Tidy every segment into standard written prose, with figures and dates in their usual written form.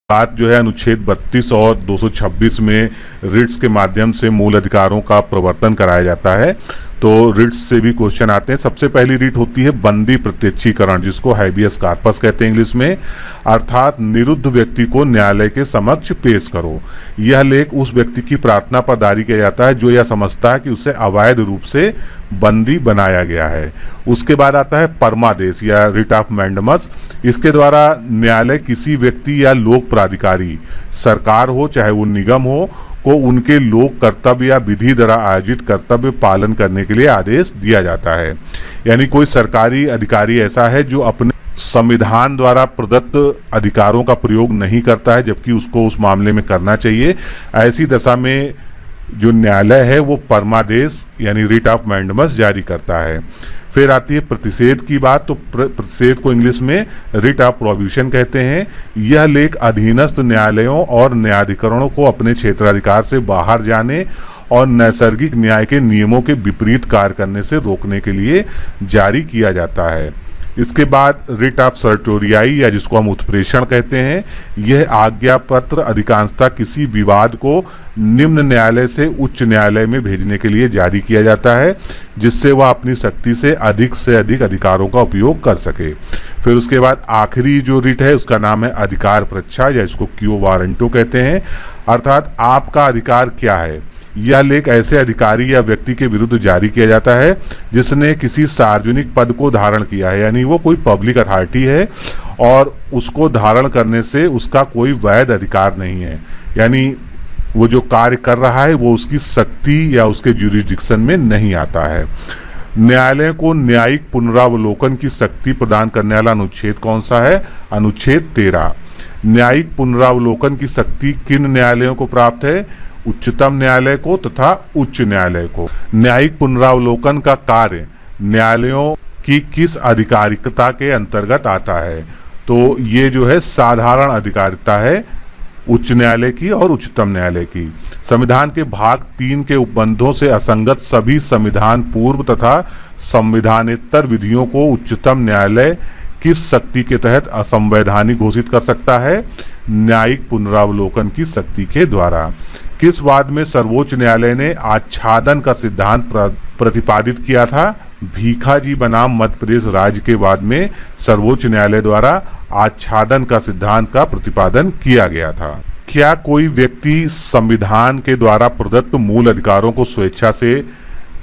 बात जो है अनुच्छेद 32 और 226 में रिट्स के माध्यम से मूल अधिकारों का प्रवर्तन कराया जाता है। तो रिट्स से भी क्वेश्चन आते हैं। सबसे पहली रिट होती है बंदी प्रत्यक्षीकरण, जिसको हैबियस कार्पस कहते हैं इंग्लिश में, अर्थात निरुद्ध व्यक्ति को न्यायालय के समक्ष पेश करो। यह लेख उस व्यक्ति की प्रार्थना पर जारी किया जाता है जो यह समझता है कि उसे अवैध रूप से बंदी बनाया गया है। उसके बाद आता है परमादेश या रिट ऑफ मैंडमस। इसके द्वारा न्यायालय किसी व्यक्ति या लोक प्राधिकारी, सरकार हो चाहे वो निगम हो, को उनके लोक कर्तव्य या विधि द्वारा आयोजित कर्तव्य पालन करने के लिए आदेश दिया जाता है। यानी कोई सरकारी अधिकारी ऐसा है जो अपने संविधान द्वारा प्रदत्त अधिकारों का प्रयोग नहीं करता है, जबकि उसको उस मामले में करना चाहिए। ऐसी दशा में जो न्यायालय है वो परमादेश यानी रिट ऑफ मैंडमस जारी करता है। फिर आती है प्रतिषेध की बात। तो प्रतिषेध को इंग्लिश में रिट ऑफ प्रोहिबिशन कहते हैं। यह लेख अधीनस्थ न्यायालयों और न्यायाधिकरणों को अपने क्षेत्राधिकार से बाहर जाने और नैसर्गिक न्याय के नियमों के विपरीत कार्य करने से रोकने के लिए जारी किया जाता है। इसके बाद रिट ऑफ सर्टोरियाई या जिसको हम उत्प्रेषण कहते हैं। यह आज्ञा पत्र अधिकांशतः किसी विवाद को निम्न न्यायालय से उच्च न्यायालय में भेजने के लिए जारी किया जाता है, जिससे वह अपनी शक्ति से अधिक अधिकारों का उपयोग कर सके। फिर उसके बाद आखिरी जो रिट है उसका नाम है अधिकार परीक्षा या इसको क्यो वारंटो कहते हैं, अर्थात आपका अधिकार क्या है। यह लेख ऐसे अधिकारी या व्यक्ति के विरुद्ध जारी किया जाता है जिसने किसी सार्वजनिक पद को धारण किया है, यानी वो कोई पब्लिक अथॉरिटी है और उसको धारण करने से उसका कोई वैध अधिकार नहीं है, यानी वो जो कार्य कर रहा है वो उसकी शक्ति या उसके ज्यूरिसडिक्शन में नहीं आता है। न्यायालय को न्यायिक पुनरावलोकन की शक्ति प्रदान करने वाला अनुच्छेद कौन सा है? अनुच्छेद 13। न्यायिक पुनरावलोकन की शक्ति किन न्यायालयों को प्राप्त है? उच्चतम न्यायालय को तथा उच्च न्यायालय को। न्यायिक पुनरावलोकन का कार्य न्यायालयों की किस अधिकारिकता के अंतर्गत आता है? तो ये जो है साधारण अधिकारिता है उच्च न्यायालय की और उच्चतम न्यायालय की। संविधान के भाग 3 के उपबंधों से असंगत सभी संविधान पूर्व तथा संविधानेतर विधियों को उच्चतम न्यायालय किस शक्ति के तहत असंवैधानिक घोषित कर सकता है? न्यायिक पुनरावलोकन की शक्ति के द्वारा। किस वाद में सर्वोच्च न्यायालय ने आच्छादन का सिद्धांत प्रतिपादित किया था? भीखाजी बनाम मध्य प्रदेश राज्य के वाद में सर्वोच्च न्यायालय द्वारा आच्छादन का सिद्धांत का प्रतिपादन किया गया था। क्या कोई व्यक्ति संविधान के द्वारा प्रदत्त मूल अधिकारों को स्वेच्छा से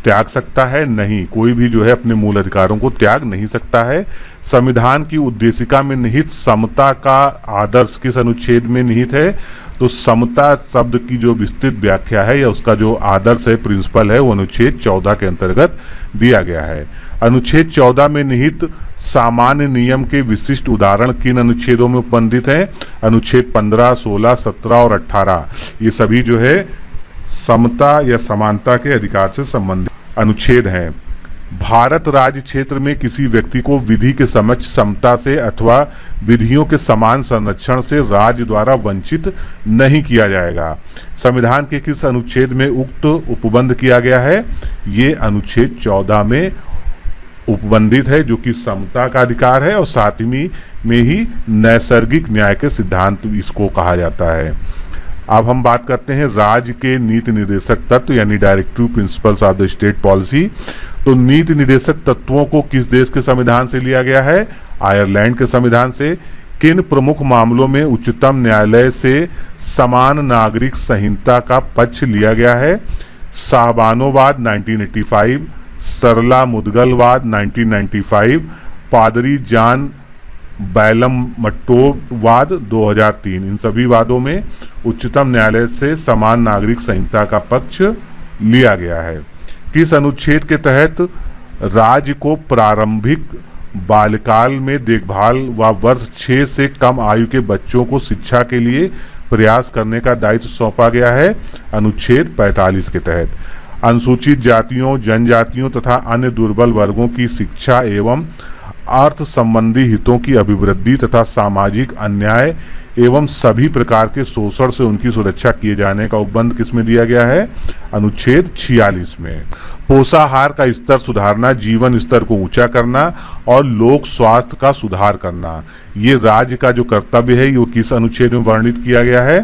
त्याग सकता है? नहीं, कोई भी जो है अपने मूल अधिकारों को त्याग नहीं सकता है। संविधान की उद्देशिका में निहित समता का आदर्श किस अनुच्छेद में निहित है? तो समता शब्द की जो विस्तृत व्याख्या है या उसका जो आदर्श है, प्रिंसिपल है, वो अनुच्छेद 14 के अंतर्गत दिया गया है। अनुच्छेद 14 में निहित सामान्य नियम के विशिष्ट उदाहरण किन अनुच्छेदों में उपबंधित हैं? अनुच्छेद 15, 16, 17 और 18। ये सभी जो है समता या समानता के अधिकार से संबंधित अनुच्छेद हैं। भारत राज्य क्षेत्र में किसी व्यक्ति को विधि के समक्ष समता से अथवा विधियों के समान संरक्षण से राज्य द्वारा वंचित नहीं किया जाएगा। संविधान के किस अनुच्छेद में उक्त उपबंध किया गया है? ये अनुच्छेद 14 में उपबंधित है, जो कि समता का अधिकार है और 7वीं में ही नैसर्गिक न्याय के सिद्धांत इसको कहा जाता है। अब हम बात करते हैं राज्य के नीति निर्देशक तत्व यानी directive principles of the state policy. तो नीति निर्देशक तत्वों को किस देश के संविधान से लिया गया है? आयरलैंड के संविधान से। किन प्रमुख मामलों में उच्चतम न्यायालय से समान नागरिक संहिता का पक्ष लिया गया है? साहबानोवाद 1985, सरला मुदगलवाद 1995, पादरी जान बैलमट्टोवाद 2003। इन सभी वादों में उच्चतम न्यायालय से समान नागरिक संहिता का पक्ष लिया गया है। किस अनुच्छेद के तहत राज्य को प्रारंभिक बाल्यकाल में देखभाल व वर्ष 6 से कम आयु के बच्चों को शिक्षा के लिए प्रयास करने का दायित्व सौंपा गया है? अनुच्छेद 45 के तहत। अनुसूचित जातियों, जनजातियों तथा अन्य दुर्बल वर्गों की शिक्षा एवं अर्थ संबंधी हितों की अभिवृद्धि तथा सामाजिक अन्याय एवं सभी प्रकार के शोषण से उनकी सुरक्षा किए जाने का उपबंध किसमें दिया गया है? अनुच्छेद 46 में। पोषाहार का स्तर सुधारना, जीवन स्तर को ऊंचा करना और लोक स्वास्थ्य का सुधार करना, ये राज्य का जो कर्तव्य है, ये किस अनुच्छेद में वर्णित किया गया है?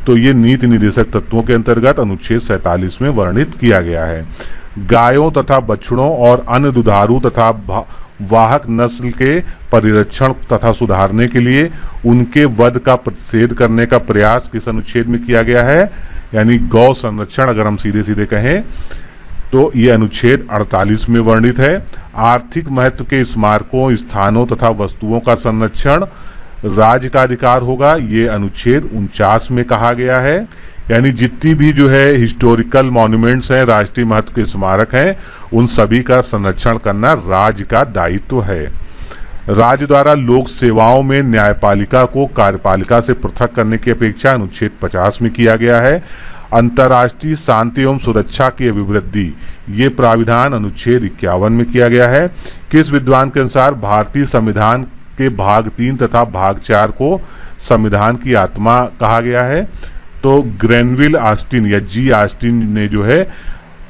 तो ये नीति निर्देशक तत्वों के अंतर्गत अनुच्छेद 47 में वर्णित किया गया है। गायों तथा बछड़ों और अन्य दुधारू तथा वाहक नस्ल के परिरक्षण तथा सुधारने के लिए उनके वध का प्रतिषेध करने का प्रयास किस अनुच्छेद में किया गया है? यानी गौ संरक्षण, अगर हम सीधे सीधे कहें तो ये अनुच्छेद 48 में वर्णित है। आर्थिक महत्व के स्मारकों, स्थानों तथा वस्तुओं का संरक्षण राज्य का अधिकार होगा, ये अनुच्छेद 49 में कहा गया है। यानी जितनी भी जो है हिस्टोरिकल मॉन्यूमेंट्स हैं, राष्ट्रीय महत्व के स्मारक हैं, उन सभी का संरक्षण करना राज्य का दायित्व है। राज्य द्वारा लोक सेवाओं में न्यायपालिका को कार्यपालिका से पृथक करने की अपेक्षा अनुच्छेद 50 में किया गया है। अंतर्राष्ट्रीय शांति एवं सुरक्षा की अभिवृद्धि, ये प्राविधान अनुच्छेद 51 में किया गया है। किस विद्वान के अनुसार भारतीय संविधान के भाग 3 तथा भाग 4 को संविधान की आत्मा कहा गया है? तो ग्रेनविल ऑस्टिन या जी ऑस्टिन ने जो है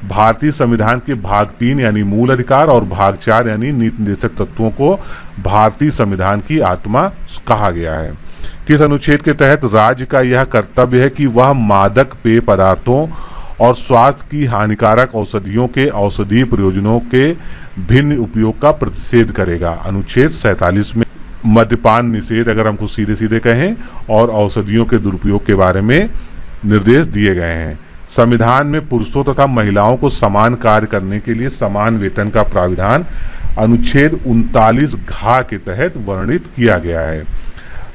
भारतीय संविधान के भाग 3 यानी मूल अधिकार और भाग 4 यानी नीति निर्देशक तत्वों को भारतीय संविधान की आत्मा कहा गया है। किस अनुच्छेद के तहत राज्य का यह कर्तव्य है कि वह मादक पेय पदार्थों और स्वास्थ्य की हानिकारक औषधियों के औषधीय प्रयोजनों के भिन्न उपयोग का प्रतिषेध करेगा? अनुच्छेद 47 में मद्यपान निषेध, अगर हमको सीधे सीधे कहें, और औषधियों के दुरुपयोग के बारे में निर्देश दिए गए हैं। संविधान में पुरुषों तथा महिलाओं को समान कार्य करने के लिए समान वेतन का प्राविधान अनुच्छेद 39 घ के तहत वर्णित किया गया है।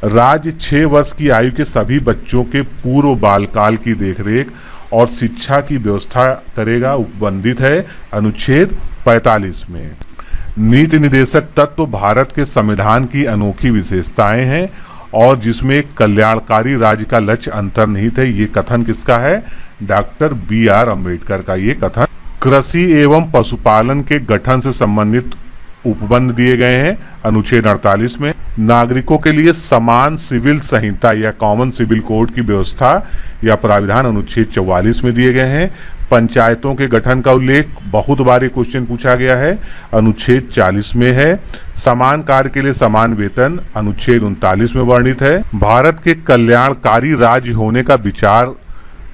राज्य 6 वर्ष की आयु के सभी बच्चों के पूर्व बालकाल की देखरेख और शिक्षा की व्यवस्था करेगा, उपबंधित है अनुच्छेद 45 में। नीति निर्देशक तत्व भारत के संविधान की अनोखी विशेषताएं हैं और जिसमें कल्याणकारी राज्य का लक्ष्य अंतर्निहित है। ये कथन किसका है? डॉक्टर BR अम्बेडकर का ये कथन। कृषि एवं पशुपालन के गठन से संबंधित उपबंध दिए गए हैं अनुच्छेद 48 में। नागरिकों के लिए समान सिविल संहिता या कॉमन सिविल कोड की व्यवस्था या प्राविधान अनुच्छेद 44 में दिए गए हैं। पंचायतों के गठन का उल्लेख बहुत बार क्वेश्चन पूछा गया है, अनुच्छेद 40 में है। समान कार्य के लिए समान वेतन अनुच्छेद 39 में वर्णित है। भारत के कल्याणकारी राज्य होने का विचार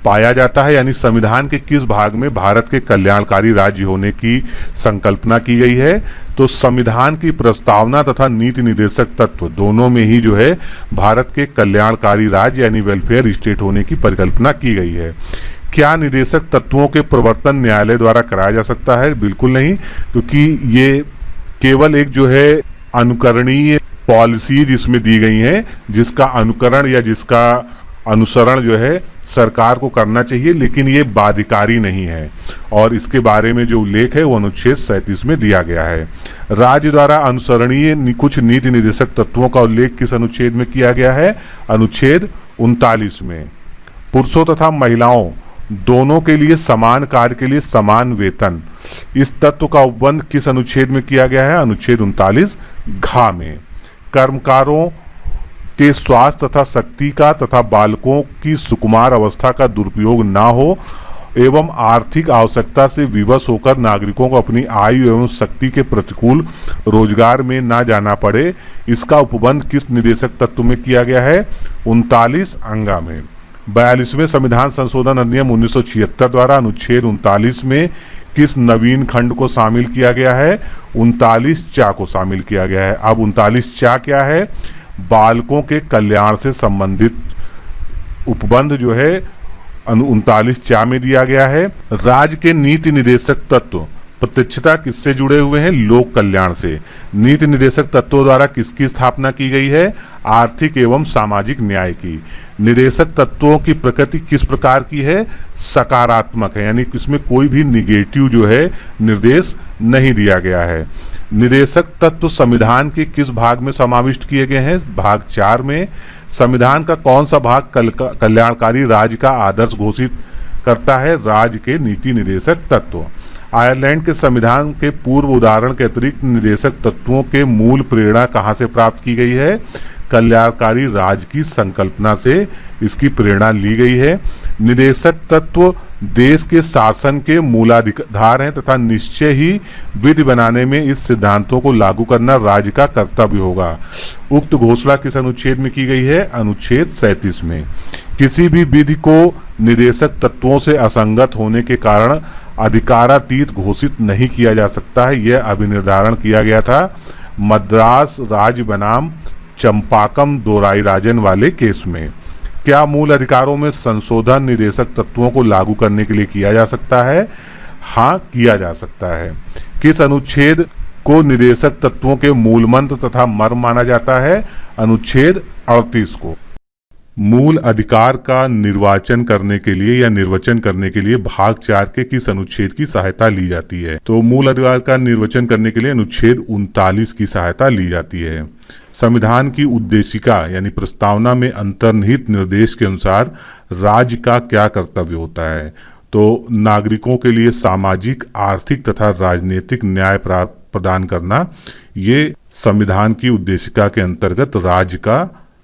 पाया जाता है, यानी संविधान के किस भाग में भारत के कल्याणकारी राज्य होने की संकल्पना की गई है? तो संविधान की प्रस्तावना तथा नीति निर्देशक तत्व दोनों में ही जो है भारत के कल्याणकारी राज्य यानी वेलफेयर स्टेट होने की परिकल्पना की गई है। क्या निर्देशक तत्वों के प्रवर्तन न्यायालय द्वारा कराया जा सकता है? बिल्कुल नहीं, क्योंकि ये केवल एक जो है अनुकरणीय पॉलिसीज इसमें दी गई हैं, जिसका अनुकरण या जिसका अनुसरण जो है सरकार को करना चाहिए, लेकिन ये बाध्यकारी नहीं है। और इसके बारे में जो उल्लेख है वो अनुच्छेद 37 में दिया गया है। राज्य द्वारा अनुसरणीय कुछ नीति निर्देशक तत्वों का उल्लेख किस अनुच्छेद में किया गया है? अनुच्छेद 39 में। पुरुषों तथा महिलाओं दोनों के लिए समान कार्य के लिए समान वेतन, इस तत्व का उपबंध किस अनुच्छेद में किया गया है? अनुच्छेद 39 घ में। कर्मकारों के स्वास्थ्य तथा शक्ति का तथा बालकों की सुकुमार अवस्था का दुरुपयोग न हो एवं आर्थिक आवश्यकता से विवश होकर नागरिकों को अपनी आयु एवं शक्ति के प्रतिकूल रोजगार में न जाना पड़े, इसका उपबंध किस निर्देशक तत्व में किया गया है? 39 अंगा में। 42वें संविधान संशोधन अधिनियम 1976 द्वारा अनुच्छेद 39 में किस नवीन खंड को शामिल किया गया है? 39 चा को शामिल किया गया है। अब 39 चा क्या है? बालकों के कल्याण से संबंधित उपबंध जो है 39 चा में दिया गया है। राज्य के नीति निर्देशक तत्व प्रत्यक्षता किससे जुड़े हुए हैं? लोक कल्याण से। नीति निर्देशक तत्वों द्वारा किसकी स्थापना की गई है? आर्थिक एवं सामाजिक न्याय की। निर्देशक तत्वों की प्रकृति किस प्रकार की है? सकारात्मक है, यानी इसमें कोई भी निगेटिव जो है निर्देश नहीं दिया गया है। निर्देशक तत्व संविधान के किस भाग में समाविष्ट किए गए हैं? भाग 4 में। संविधान का कौन सा भाग कल्याणकारी राज्य का आदर्श घोषित करता है? राज्य के नीति निर्देशक तत्व। आयरलैंड के संविधान के पूर्व उदाहरण के अतिरिक्त निदेशक तत्वों के मूल प्रेरणा कहाँ से प्राप्त की गई है? कल्याणकारी राज्य की संकल्पना से इसकी प्रेरणा ली गई है। निदेशक तत्व देश के शासन के मूलाधार हैं तथा निश्चय ही विधि बनाने में इस सिद्धांतों को लागू करना राज्य का कर्तव्य होगा। उक्त घोषणा किस अनुच्छेद में की गई है? अनुच्छेद 37 में। किसी भी विधि को निदेशक तत्वों से असंगत होने के कारण अधिकारातीत घोषित नहीं किया जा सकता है। यह अभिनिर्धारण किया गया था मद्रास राज्य बनाम चंपाकम दोराईराजन वाले केस में। क्या मूल अधिकारों में संशोधन निदेशक तत्वों को लागू करने के लिए किया जा सकता है? हाँ, किया जा सकता है। किस अनुच्छेद को निदेशक तत्वों के मूल मंत्र तथा मर्म माना जाता है? अनुच्छेद 38 को। मूल अधिकार का निर्वाचन करने के लिए या निर्वचन करने के लिए भाग 4 के किस अनुच्छेद की सहायता ली जाती है? तो मूल अधिकार का निर्वचन करने के लिए अनुच्छेद 39 की सहायता ली जाती है। संविधान की उद्देशिका यानी प्रस्तावना में अंतर्निहित निर्देश के अनुसार राज्य का क्या कर्तव्य होता है? तो नागरिकों के लिए सामाजिक, आर्थिक तथा राजनीतिक न्याय प्रदान करना, ये संविधान की उद्देशिका के अंतर्गत राज्य का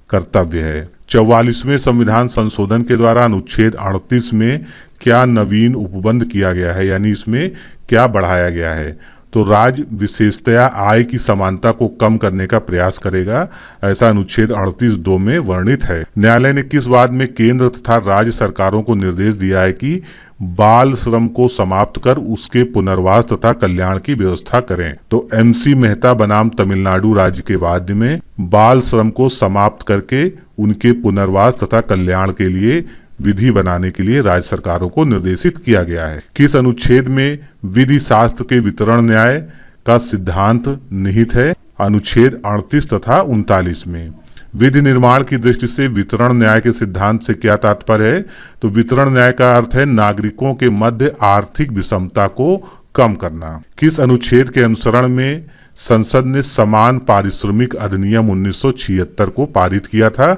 कर्तव्य है। 44वें संविधान संशोधन के द्वारा अनुच्छेद 38 में क्या नवीन उपबंध किया गया है, यानी इसमें क्या बढ़ाया गया है? तो राज्य विशेषतया आय की समानता को कम करने का प्रयास करेगा, ऐसा अनुच्छेद 38(2) में वर्णित है। न्यायालय ने किस वाद में केंद्र तथा राज्य सरकारों को निर्देश दिया है कि बाल श्रम को समाप्त कर उसके पुनर्वास तथा कल्याण की व्यवस्था करें? तो MC मेहता बनाम तमिलनाडु राज्य के वाद में बाल श्रम को समाप्त करके उनके पुनर्वास तथा कल्याण के लिए विधि बनाने के लिए राज्य सरकारों को निर्देशित किया गया है। किस अनुच्छेद में विधि शास्त्र के वितरण न्याय का सिद्धांत निहित है? अनुच्छेद 38 तथा 39 में। विधि निर्माण की दृष्टि से वितरण न्याय के सिद्धांत से क्या तात्पर्य है? तो वितरण न्याय का अर्थ है नागरिकों के मध्य आर्थिक विषमता को कम करना। किस अनुच्छेद के अनुसरण में संसद ने समान पारिश्रमिक अधिनियम 1976 को पारित किया था?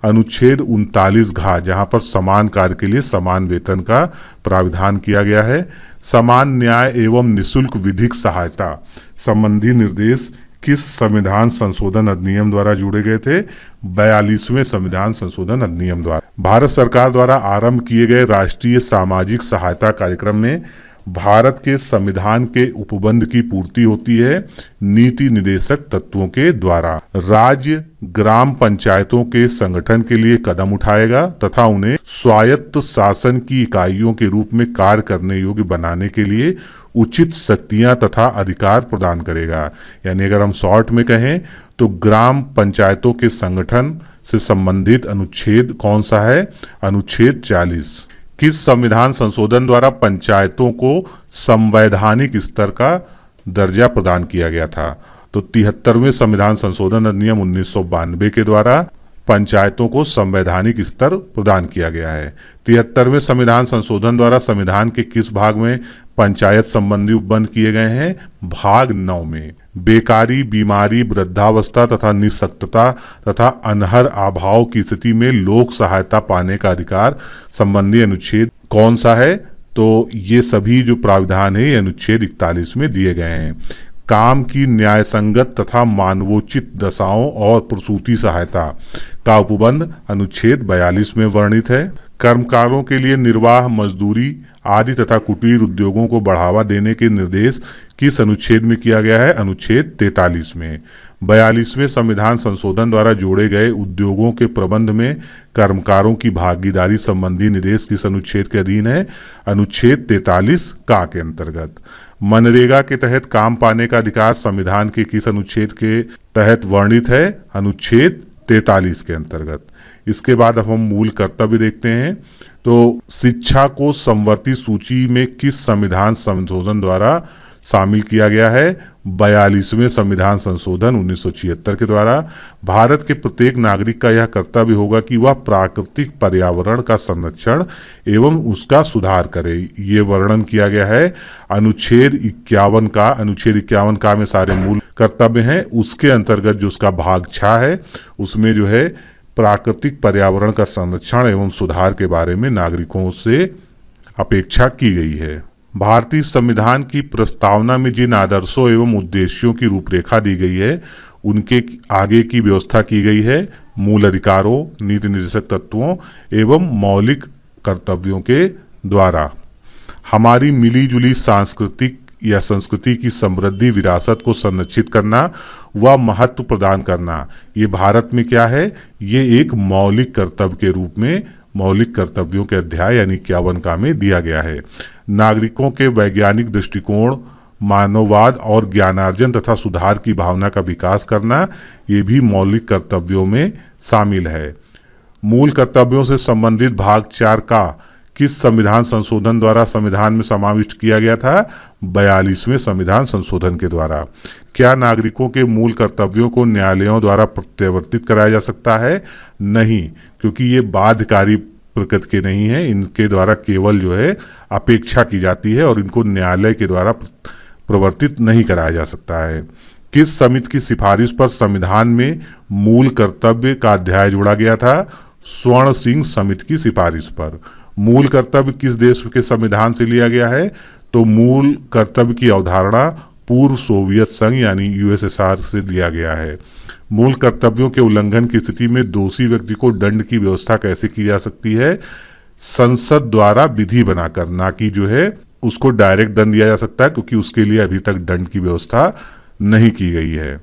अनुच्छेद 39(घ), जहां पर समान कार्य के लिए समान वेतन का प्राविधान किया गया है। समान न्याय एवं निःशुल्क विधिक सहायता संबंधी निर्देश किस संविधान संशोधन अधिनियम द्वारा जोड़े गए थे? 42वें संविधान संशोधन अधिनियम द्वारा। भारत सरकार द्वारा आरंभ किए गए राष्ट्रीय सामाजिक सहायता कार्यक्रम में भारत के संविधान के उपबंध की पूर्ति होती है नीति निदेशक तत्वों के द्वारा। राज्य ग्राम पंचायतों के संगठन के लिए कदम उठाएगा तथा उन्हें स्वायत्त शासन की इकाइयों के रूप में कार्य करने योग्य बनाने के लिए उचित शक्तियां तथा अधिकार प्रदान करेगा। यानी अगर हम शॉर्ट में कहें तो ग्राम पंचायतों के संगठन से संबंधित अनुच्छेद कौन सा है? अनुच्छेद 40। किस संविधान संशोधन द्वारा पंचायतों को संवैधानिक स्तर का दर्जा प्रदान किया गया था? तो 73वें संविधान संशोधन अधिनियम 1992 के द्वारा पंचायतों को संवैधानिक स्तर प्रदान किया गया है। 73वें संविधान संशोधन द्वारा संविधान के किस भाग में पंचायत संबंधी उपबंध किए गए हैं? भाग 9 में। बेकारी, बीमारी, वृद्धावस्था तथा निःशक्तता तथा अनहर अभाव की स्थिति में लोक सहायता पाने का अधिकार संबंधी अनुच्छेद कौन सा है? तो ये सभी जो प्राविधान है ये अनुच्छेद 41 में दिए गए हैं। काम की न्यायसंगत तथा मानवोचित दशाओं और प्रसूति सहायता का उपबंध अनुच्छेद 42 में वर्णित है। कर्मकारों के लिए निर्वाह मजदूरी आदि तथा कुटीर उद्योगों को बढ़ावा देने के निर्देश किस अनुच्छेद में किया गया है? अनुच्छेद 43 में। 42वें संविधान संशोधन द्वारा जोड़े गए उद्योगों के प्रबंध में कर्मकारों की भागीदारी संबंधी निर्देश किस अनुच्छेद के अधीन है? अनुच्छेद 43 का के अंतर्गत। मनरेगा के तहत काम पाने का अधिकार संविधान के किस अनुच्छेद के तहत वर्णित है? अनुच्छेद 43 के अंतर्गत। इसके बाद अब हम मूल कर्तव्य देखते हैं। तो शिक्षा को समवर्ती सूची में किस संविधान संशोधन द्वारा शामिल किया गया है? 42वें संविधान संशोधन 1976 के द्वारा। भारत के प्रत्येक नागरिक का यह कर्तव्य होगा कि वह प्राकृतिक पर्यावरण का संरक्षण एवं उसका सुधार करे। ये वर्णन किया गया है अनुच्छेद 51 का। अनुच्छेद 51 का में सारे मूल कर्तव्य हैं। उसके अंतर्गत जो उसका भाग 6 है उसमें जो है प्राकृतिक पर्यावरण का संरक्षण एवं सुधार के बारे में नागरिकों से अपेक्षा की गई है। भारतीय संविधान की प्रस्तावना में जिन आदर्शों एवं उद्देश्यों की रूपरेखा दी गई है, उनके आगे की व्यवस्था की गई है मूल अधिकारों, नीति निर्देशक तत्वों एवं मौलिक कर्तव्यों के द्वारा। हमारी मिलीजुली सांस्कृतिक या संस्कृति की समृद्धि विरासत को संरक्षित करना व महत्व प्रदान करना, ये भारत में क्या है, ये एक मौलिक कर्तव्य के रूप में मौलिक कर्तव्यों के अध्याय यानी 51 का में दिया गया है। नागरिकों के वैज्ञानिक दृष्टिकोण, मानववाद और ज्ञानार्जन तथा सुधार की भावना का विकास करना, ये भी मौलिक कर्तव्यों में शामिल है। मूल कर्तव्यों से संबंधित भाग 4 का किस संविधान संशोधन द्वारा संविधान में समाविष्ट किया गया था? 42वें संविधान संशोधन के द्वारा। क्या नागरिकों के मूल कर्तव्यों को न्यायालयों द्वारा प्रत्यावर्तित कराया जा सकता है? नहीं, क्योंकि ये बाध्यकारी प्रकृति के नहीं है। इनके द्वारा केवल जो है अपेक्षा की जाती है और इनको न्यायालय के द्वारा प्रवर्तित नहीं कराया जा सकता है। किस समिति की सिफारिश पर संविधान में मूल कर्तव्य का अध्याय जोड़ा गया था? स्वर्ण सिंह समिति की सिफारिश पर। मूल कर्तव्य किस देश के संविधान से लिया गया है? तो मूल कर्तव्य की अवधारणा पूर्व सोवियत संघ यानी यूएसएसआर से लिया गया है। मूल कर्तव्यों के उल्लंघन की स्थिति में दोषी व्यक्ति को दंड की व्यवस्था कैसे की जा सकती है? संसद द्वारा विधि बनाकर, ना कि जो है उसको डायरेक्ट दंड दिया जा सकता है, क्योंकि उसके लिए अभी तक दंड की व्यवस्था नहीं की गई है।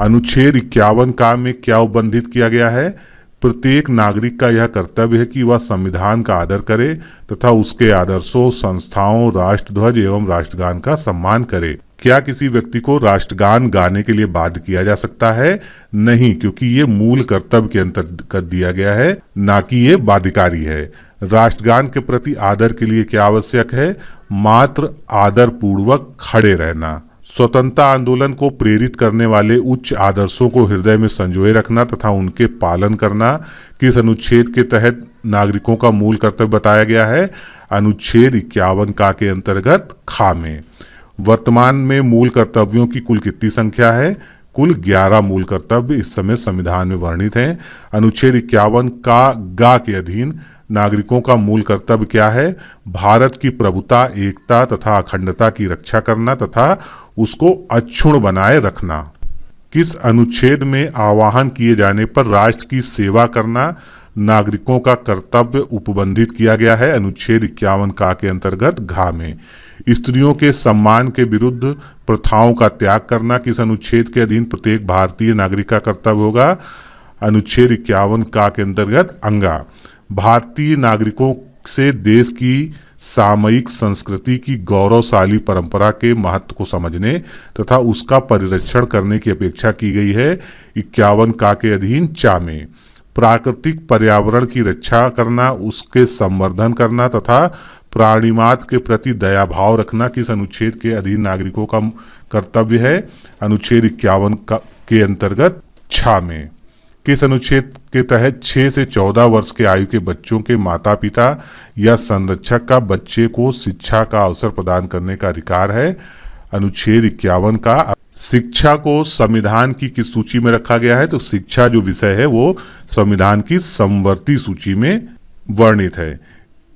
अनुच्छेद 51 का में क्या उल्लंघित किया गया है? प्रत्येक नागरिक का यह कर्तव्य है कि वह संविधान का आदर करे तथा उसके आदर्शों, संस्थाओं, राष्ट्रध्वज एवं राष्ट्रगान का सम्मान करे। क्या किसी व्यक्ति को राष्ट्रगान गाने के लिए बाध्य किया जा सकता है? नहीं, क्योंकि ये मूल कर्तव्य के अंतर्गत दिया गया है, ना कि ये बाध्यकारी है। राष्ट्रगान के प्रति आदर के लिए क्या आवश्यक है? मात्र आदर पूर्वक खड़े रहना। स्वतंत्रता आंदोलन को प्रेरित करने वाले उच्च आदर्शों को हृदय में संजोए रखना तथा उनके पालन करना किस अनुच्छेद के तहत नागरिकों का मूल कर्तव्य बताया गया है? अनुच्छेद 51 का के अंतर्गत खा में। वर्तमान में मूल कर्तव्यों की कुल कितनी संख्या है? कुल 11 मूल कर्तव्य इस समय संविधान में वर्णित हैं। अनुच्छेद 51 का गा के अधीन नागरिकों का मूल कर्तव्य क्या है? भारत की प्रभुता, एकता तथा अखंडता की रक्षा करना तथा उसको अक्षुण्ण बनाए रखना। किस अनुच्छेद में आह्वान किए जाने पर राष्ट्र की सेवा करना नागरिकों का कर्तव्य उपबंधित किया गया है? अनुच्छेद 51 का के अंतर्गत घा में। स्त्रियों के सम्मान के विरुद्ध प्रथाओं का त्याग करना किस अनुच्छेद के अधीन प्रत्येक भारतीय नागरिक का कर्तव्य होगा? अनुच्छेद 51 का के अंतर्गत अंगा। भारतीय नागरिकों से देश की सामयिक संस्कृति की गौरवशाली परंपरा के महत्व को समझने तथा उसका परिरक्षण करने की अपेक्षा की गई है। 51 का के अधीन चा में। प्राकृतिक पर्यावरण की रक्षा करना, उसके संवर्धन करना तथा प्राणिमात्र के प्रति दया भाव रखना किस अनुच्छेद के अधीन नागरिकों का कर्तव्य है? अनुच्छेद 51 के अंतर्गत छा में। किस अनुच्छेद के तहत 6 से 14 वर्ष के आयु के बच्चों के माता पिता या संरक्षक का बच्चे को शिक्षा का अवसर प्रदान करने का अधिकार है? अनुच्छेद 51 का। शिक्षा को संविधान की किस सूची में रखा गया है? तो शिक्षा जो विषय है वो संविधान की समवर्ती सूची में वर्णित है।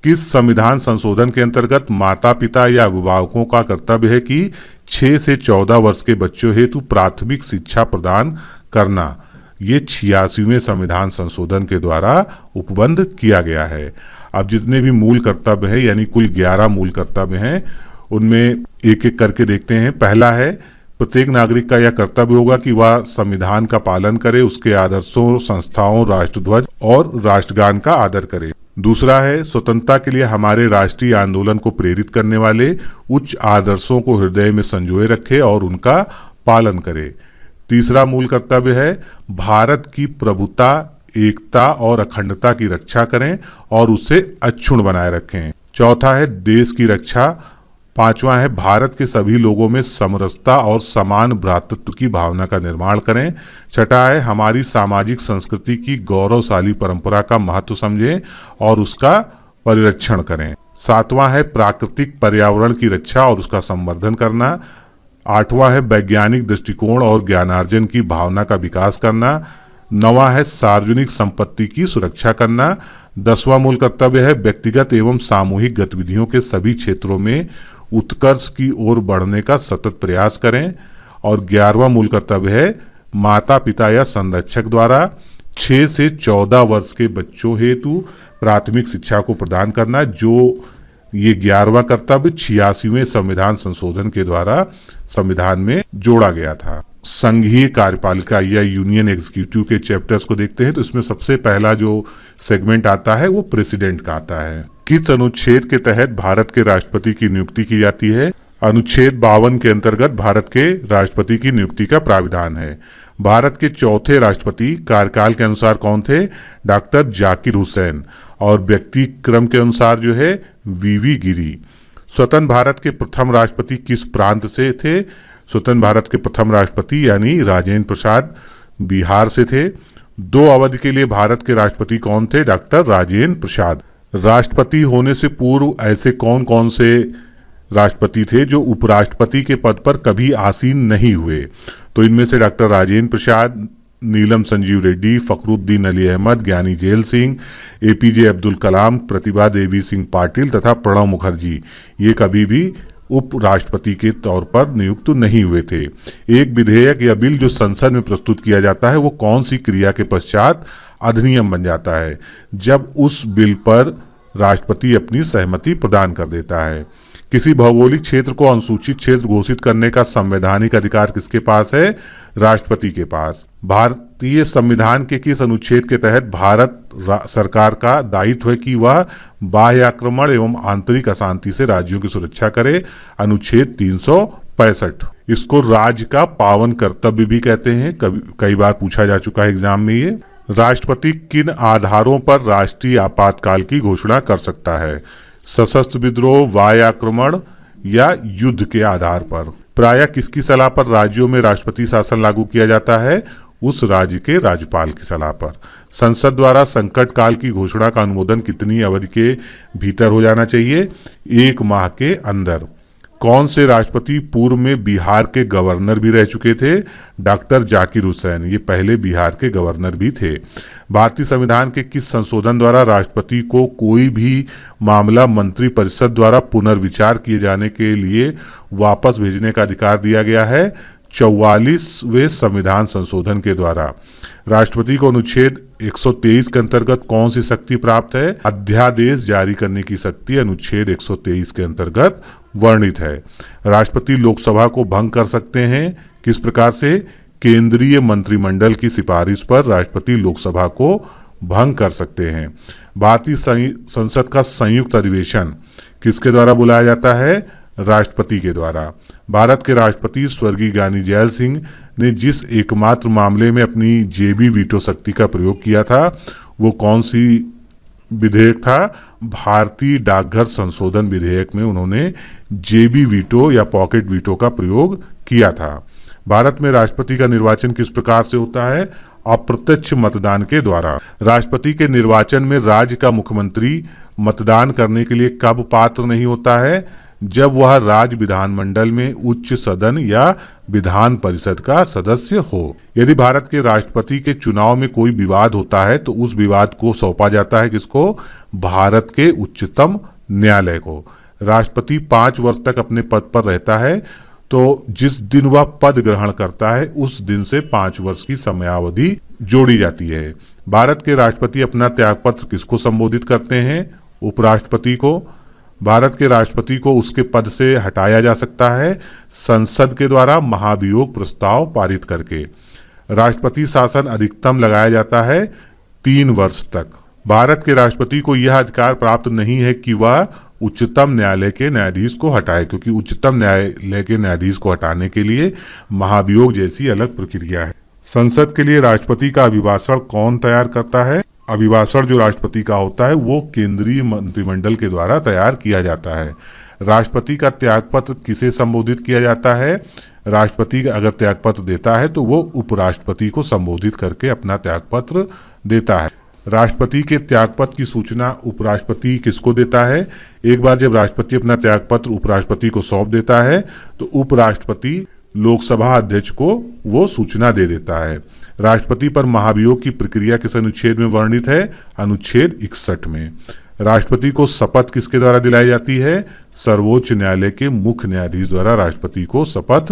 किस संविधान संशोधन के अंतर्गत माता पिता या अभिभावकों का कर्तव्य है कि 6 से 14 वर्ष के बच्चों हेतु प्राथमिक शिक्षा प्रदान करना? ये 86वें संविधान संशोधन के द्वारा उपबंध किया गया है। अब जितने भी मूल कर्तव्य हैं, यानी कुल 11 मूल कर्तव्य हैं, उनमें एक एक करके देखते हैं। पहला है, प्रत्येक नागरिक का यह कर्तव्य होगा कि वह संविधान का पालन करे, उसके आदर्शों, संस्थाओं, राष्ट्रध्वज और राष्ट्रगान का आदर करे। दूसरा है, स्वतंत्रता के लिए हमारे राष्ट्रीय आंदोलन को प्रेरित करने वाले उच्च आदर्शों को हृदय में संजोए रखे और उनका पालन करे। तीसरा मूल कर्तव्य है, भारत की प्रभुता, एकता और अखंडता की रक्षा करें और उसे अक्षुण्ण बनाए रखें। चौथा है, देश की रक्षा। पांचवा है, भारत के सभी लोगों में समरसता और समान भ्रातृत्व की भावना का निर्माण करें। छठा है, हमारी सामाजिक संस्कृति की गौरवशाली परंपरा का महत्व समझें और उसका परिरक्षण करें। सातवां है, प्राकृतिक पर्यावरण की रक्षा और उसका संवर्धन करना। आठवां है, वैज्ञानिक दृष्टिकोण और ज्ञानार्जन की भावना का विकास करना। नवा है, सार्वजनिक संपत्ति की सुरक्षा करना। 10वां मूल कर्तव्य है, व्यक्तिगत एवं सामूहिक गतिविधियों के सभी क्षेत्रों में उत्कर्ष की ओर बढ़ने का सतत प्रयास करें। और 11वां मूल कर्तव्य है माता पिता या संरक्षक द्वारा 6 से 14 वर्ष के बच्चों हेतु प्राथमिक शिक्षा को प्रदान करना, जो ये 11वां कर्तव्य 86वें संविधान संशोधन के द्वारा संविधान में जोड़ा गया था। संघीय कार्यपालिका या यूनियन एग्जीक्यूटिव के चैप्टर्स को देखते हैं तो इसमें सबसे पहला जो सेगमेंट आता है वो प्रेसिडेंट का आता है। किस अनुच्छेद के तहत भारत के राष्ट्रपति की नियुक्ति की जाती है? अनुच्छेद 52 के अंतर्गत भारत के राष्ट्रपति की नियुक्ति का प्राविधान है। भारत के चौथे राष्ट्रपति कार्यकाल के अनुसार कौन थे? डॉक्टर जाकिर हुसैन। और व्यक्ति क्रम के अनुसार जो है वीवी गिरी। स्वतंत्र भारत के प्रथम राष्ट्रपति किस प्रांत से थे? स्वतंत्र भारत के प्रथम राष्ट्रपति यानी राजेंद्र प्रसाद बिहार से थे। 2 अवधि के लिए भारत के राष्ट्रपति कौन थे? डॉक्टर राजेंद्र प्रसाद। राष्ट्रपति होने से पूर्व ऐसे कौन कौन से राष्ट्रपति थे जो उपराष्ट्रपति के पद पर कभी आसीन नहीं हुए? तो इनमें से डॉक्टर राजेंद्र प्रसाद, नीलम संजीव रेड्डी, फखरुद्दीन अली अहमद, ज्ञानी जेल सिंह, एपीजे अब्दुल कलाम, प्रतिभा देवी सिंह पाटिल तथा प्रणब मुखर्जी ये कभी भी उपराष्ट्रपति के तौर पर नियुक्त नहीं हुए थे। एक विधेयक या बिल जो संसद में प्रस्तुत किया जाता है वो कौन सी क्रिया के पश्चात अधिनियम बन जाता है? जब उस बिल पर राष्ट्रपति अपनी सहमति प्रदान कर देता है। किसी भौगोलिक क्षेत्र को अनुसूचित क्षेत्र घोषित करने का संवैधानिक अधिकार किसके पास है? राष्ट्रपति के पास। भारतीय संविधान के किस अनुच्छेद के तहत भारत सरकार का दायित्व है कि वह बाह्य आक्रमण एवं आंतरिक अशांति से राज्यों की सुरक्षा करे? अनुच्छेद 365। इसको राज्य का पावन कर्तव्य भी कहते हैं, कई बार पूछा जा चुका है एग्जाम में ये। राष्ट्रपति किन आधारों पर राष्ट्रीय आपातकाल की घोषणा कर सकता है? सशस्त्र विद्रोह, वायु आक्रमण या युद्ध के आधार पर। प्रायः किसकी सलाह पर राज्यों में राष्ट्रपति शासन लागू किया जाता है? उस राज्य के राज्यपाल की सलाह पर। संसद द्वारा संकट काल की घोषणा का अनुमोदन कितनी अवधि के भीतर हो जाना चाहिए? 1 माह के अंदर। कौन से राष्ट्रपति पूर्व में बिहार के गवर्नर भी रह चुके थे? डॉक्टर जाकिर हुसैन, ये पहले बिहार के गवर्नर भी थे। भारतीय संविधान के किस संशोधन द्वारा राष्ट्रपति को कोई भी मामला मंत्रिपरिषद द्वारा पुनर्विचार किए जाने के लिए वापस भेजने का अधिकार दिया गया है? 44वें संविधान संशोधन के द्वारा। राष्ट्रपति को अनुच्छेद 123 के अंतर्गत कौन सी शक्ति प्राप्त है? अध्यादेश जारी करने की शक्ति अनुच्छेद 123 के अंतर्गत वर्णित है। राष्ट्रपति लोकसभा को भंग कर सकते हैं किस प्रकार से? केंद्रीय मंत्रिमंडल की सिफारिश पर राष्ट्रपति लोकसभा को भंग कर सकते हैं। भारतीय संसद का संयुक्त अधिवेशन किसके द्वारा बुलाया जाता है? राष्ट्रपति के द्वारा। भारत के राष्ट्रपति स्वर्गीय ज्ञानी जेल सिंह ने जिस एकमात्र मामले में अपनी जेबी वीटो शक्ति का प्रयोग किया था वो कौन सी विधेयक था? भारतीय डाकघर संशोधन विधेयक में उन्होंने जेबी वीटो या पॉकेट वीटो का प्रयोग किया था। भारत में राष्ट्रपति का निर्वाचन किस प्रकार से होता है? अप्रत्यक्ष मतदान के द्वारा। राष्ट्रपति के निर्वाचन में राज्य का मुख्यमंत्री मतदान करने के लिए कब पात्र नहीं होता है? जब वह राज्य विधानमंडल में उच्च सदन या विधान परिषद का सदस्य हो। यदि भारत के राष्ट्रपति के चुनाव में कोई विवाद होता है तो उस विवाद को सौंपा जाता है किसको? भारत के उच्चतम न्यायालय को। राष्ट्रपति 5 वर्ष तक अपने पद पर रहता है, तो जिस दिन वह पद ग्रहण करता है उस दिन से 5 वर्ष की समयावधि जोड़ी जाती है। भारत के राष्ट्रपति अपना त्यागपत्र किसको संबोधित करते हैं? उपराष्ट्रपति को। भारत के राष्ट्रपति को उसके पद से हटाया जा सकता है संसद के द्वारा महाभियोग प्रस्ताव पारित करके। राष्ट्रपति शासन अधिकतम लगाया जाता है 3 वर्ष तक। भारत के राष्ट्रपति को यह अधिकार प्राप्त नहीं है कि वह उच्चतम न्यायालय के न्यायाधीश को हटाए, क्योंकि उच्चतम न्यायालय के न्यायाधीश को हटाने के लिए महाभियोग जैसी अलग प्रक्रिया है। संसद के लिए राष्ट्रपति का अभिभाषण कौन तैयार करता है? अभिभाषण जो राष्ट्रपति का होता है वो केंद्रीय मंत्रिमंडल के द्वारा तैयार किया जाता है। राष्ट्रपति का त्यागपत्र किसे संबोधित किया जाता है? राष्ट्रपति अगर त्यागपत्र देता है तो वो उपराष्ट्रपति को संबोधित करके अपना त्यागपत्र देता है। राष्ट्रपति के त्यागपत्र की सूचना उपराष्ट्रपति किसको देता है? एक बार जब राष्ट्रपति अपना त्यागपत्र उपराष्ट्रपति को सौंप देता है तो उपराष्ट्रपति लोकसभा अध्यक्ष को वो सूचना दे देता है। राष्ट्रपति पर महाभियोग की प्रक्रिया किस अनुच्छेद में वर्णित है? अनुच्छेद 61 में। राष्ट्रपति को शपथ किसके द्वारा दिलाई जाती है? सर्वोच्च न्यायालय के मुख्य न्यायाधीश द्वारा राष्ट्रपति को शपथ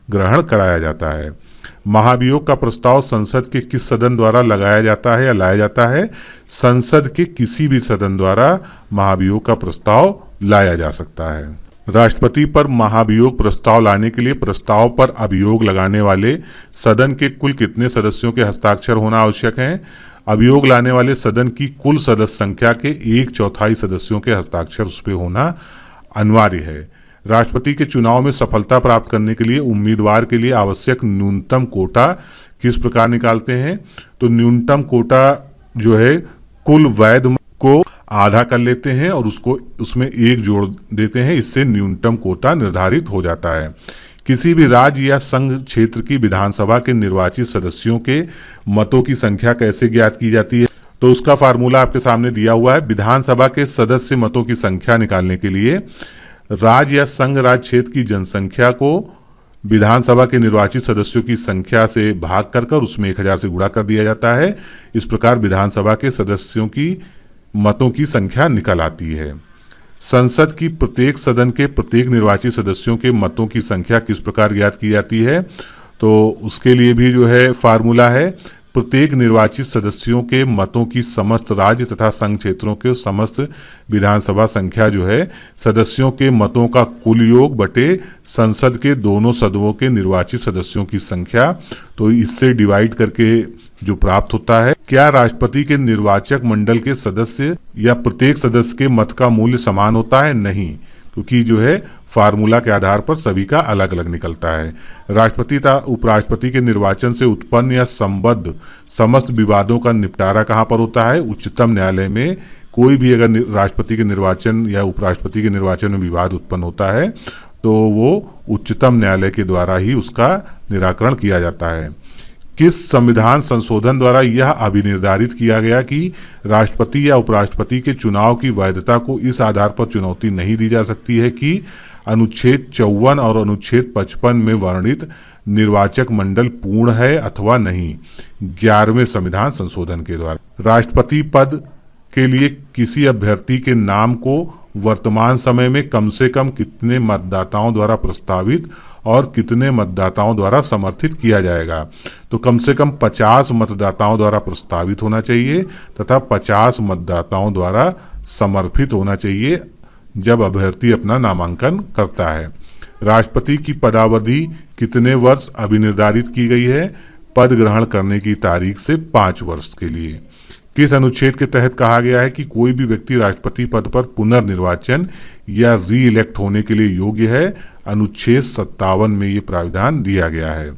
ग्रहण कराया जाता है। महाभियोग का प्रस्ताव संसद के किस सदन द्वारा लगाया जाता है या लाया जाता है? संसद के किसी भी सदन द्वारा महाभियोग का प्रस्ताव लाया जा सकता है। राष्ट्रपति पर महाभियोग प्रस्ताव लाने के लिए प्रस्ताव पर अभियोग लगाने वाले सदन के कुल कितने सदस्यों के हस्ताक्षर होना आवश्यक है? अभियोग लाने वाले सदन की कुल सदस्य संख्या के 1/4 सदस्यों के हस्ताक्षर उस पर होना अनिवार्य है। राष्ट्रपति के चुनाव में सफलता प्राप्त करने के लिए उम्मीदवार के लिए आवश्यक न्यूनतम कोटा किस प्रकार निकालते हैं? तो न्यूनतम कोटा जो है कुल वैध को आधा कर लेते हैं और उसमें 1 जोड़ देते हैं, इससे न्यूनतम कोटा निर्धारित हो जाता है। किसी भी राज्य या संघ क्षेत्र की विधानसभा के निर्वाचित सदस्यों के मतों की संख्या कैसे ज्ञात की जाती है? तो उसका फार्मूला आपके सामने दिया हुआ है। विधानसभा के सदस्य मतों की संख्या निकालने के लिए राज्य या संघ राज्य क्षेत्र की जनसंख्या को विधानसभा के निर्वाचित सदस्यों की संख्या से भाग कर उसमें 1000 से गुणा कर दिया जाता है। इस प्रकार विधानसभा के सदस्यों की मतों की संख्या निकल आती है। संसद की प्रत्येक सदन के प्रत्येक निर्वाचित सदस्यों के मतों की संख्या किस प्रकार ज्ञात की जाती है? तो उसके लिए भी जो है फार्मूला है, प्रत्येक निर्वाचित सदस्यों के मतों की समस्त राज्य तथा संघ क्षेत्रों के समस्त विधानसभा संख्या जो है सदस्यों के मतों का कुल योग बटे संसद के दोनों सदनों के निर्वाचित सदस्यों की संख्या, तो इससे डिवाइड करके जो प्राप्त होता है। क्या राष्ट्रपति के निर्वाचक मंडल के सदस्य या प्रत्येक सदस्य के मत का मूल्य समान होता है? नहीं, क्योंकि जो है फार्मूला के आधार पर सभी का अलग अलग निकलता है। राष्ट्रपति तथा उपराष्ट्रपति के निर्वाचन से उत्पन्न या संबद्ध समस्त विवादों का निपटारा कहाँ पर होता है? उच्चतम न्यायालय में। कोई भी अगर राष्ट्रपति के निर्वाचन या उपराष्ट्रपति के निर्वाचन में विवाद उत्पन्न होता है तो वो उच्चतम न्यायालय के द्वारा ही उसका निराकरण किया जाता है। किस संविधान संशोधन द्वारा यह अभिनिर्धारित किया गया कि राष्ट्रपति या उपराष्ट्रपति के चुनाव की वैधता को इस आधार पर चुनौती नहीं दी जा सकती है कि अनुच्छेद 54 और अनुच्छेद 55 में वर्णित निर्वाचक मंडल पूर्ण है अथवा नहीं? 11वें संविधान संशोधन के द्वारा। राष्ट्रपति पद के लिए किसी अभ्यर्थी के नाम को वर्तमान समय में कम से कम कितने मतदाताओं द्वारा प्रस्तावित और कितने मतदाताओं द्वारा समर्थित किया जाएगा? तो कम से कम 50 मतदाताओं द्वारा प्रस्तावित होना चाहिए तथा 50 मतदाताओं द्वारा समर्थित होना चाहिए जब अभ्यर्थी अपना नामांकन करता है। राष्ट्रपति की पदावधि कितने वर्ष अभिनिर्धारित की गई है? पद ग्रहण करने की तारीख से 5 वर्ष के लिए। किस अनुच्छेद के तहत कहा गया है कि कोई भी व्यक्ति राष्ट्रपति पद पर पुनर्निर्वाचन या री इलेक्ट होने के लिए योग्य है? अनुच्छेद 57 में ये प्राविधान दिया गया है।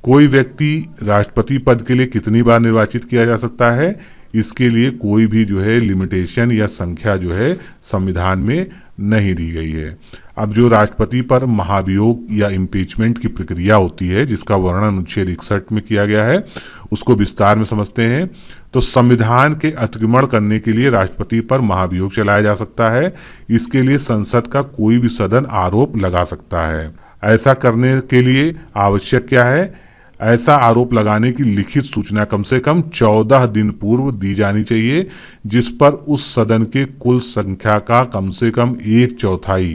कोई व्यक्ति राष्ट्रपति पद के लिए कितनी बार निर्वाचित किया जा सकता है? इसके लिए कोई भी जो है लिमिटेशन या संख्या जो है संविधान में नहीं दी गई है। अब जो राष्ट्रपति पर महाभियोग या इम्पीचमेंट की प्रक्रिया होती है जिसका वर्णन अनुच्छेद 61 में किया गया है उसको विस्तार में समझते हैं। तो संविधान के अतिक्रमण करने के लिए राष्ट्रपति पर महाभियोग चलाया जा सकता है। इसके लिए संसद का कोई भी सदन आरोप लगा सकता है। ऐसा करने के लिए आवश्यक क्या है? ऐसा आरोप लगाने की लिखित सूचना कम से कम 14 दिन पूर्व दी जानी चाहिए, जिस पर उस सदन के कुल संख्या का कम से कम 1/4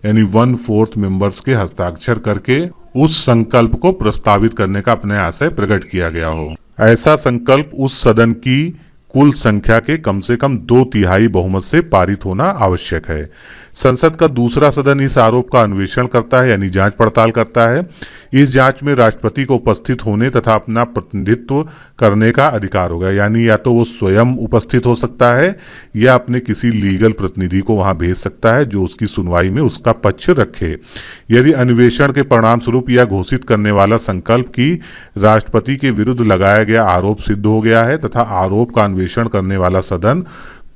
यानी 1/4 मेंबर्स के हस्ताक्षर करके उस संकल्प को प्रस्तावित करने का अपने आशय प्रकट किया गया हो। ऐसा संकल्प उस सदन की कुल संख्या के कम से कम 2/3 बहुमत से पारित होना आवश्यक है। संसद का दूसरा सदन इस आरोप का अन्वेषण करता है यानी जांच पड़ताल करता है। इस जांच में राष्ट्रपति को उपस्थित होने तथा अपना प्रतिनिधित्व करने का अधिकार होगा, यानी या तो वो स्वयं उपस्थित हो सकता है या अपने किसी लीगल प्रतिनिधि को वहां भेज सकता है जो उसकी सुनवाई में उसका पक्ष रखे। यदि अन्वेषण के परिणाम स्वरूप यह घोषित करने वाला संकल्प कि राष्ट्रपति के विरुद्ध लगाया गया आरोप सिद्ध हो गया है तथा आरोप का अन्वेषण करने वाला सदन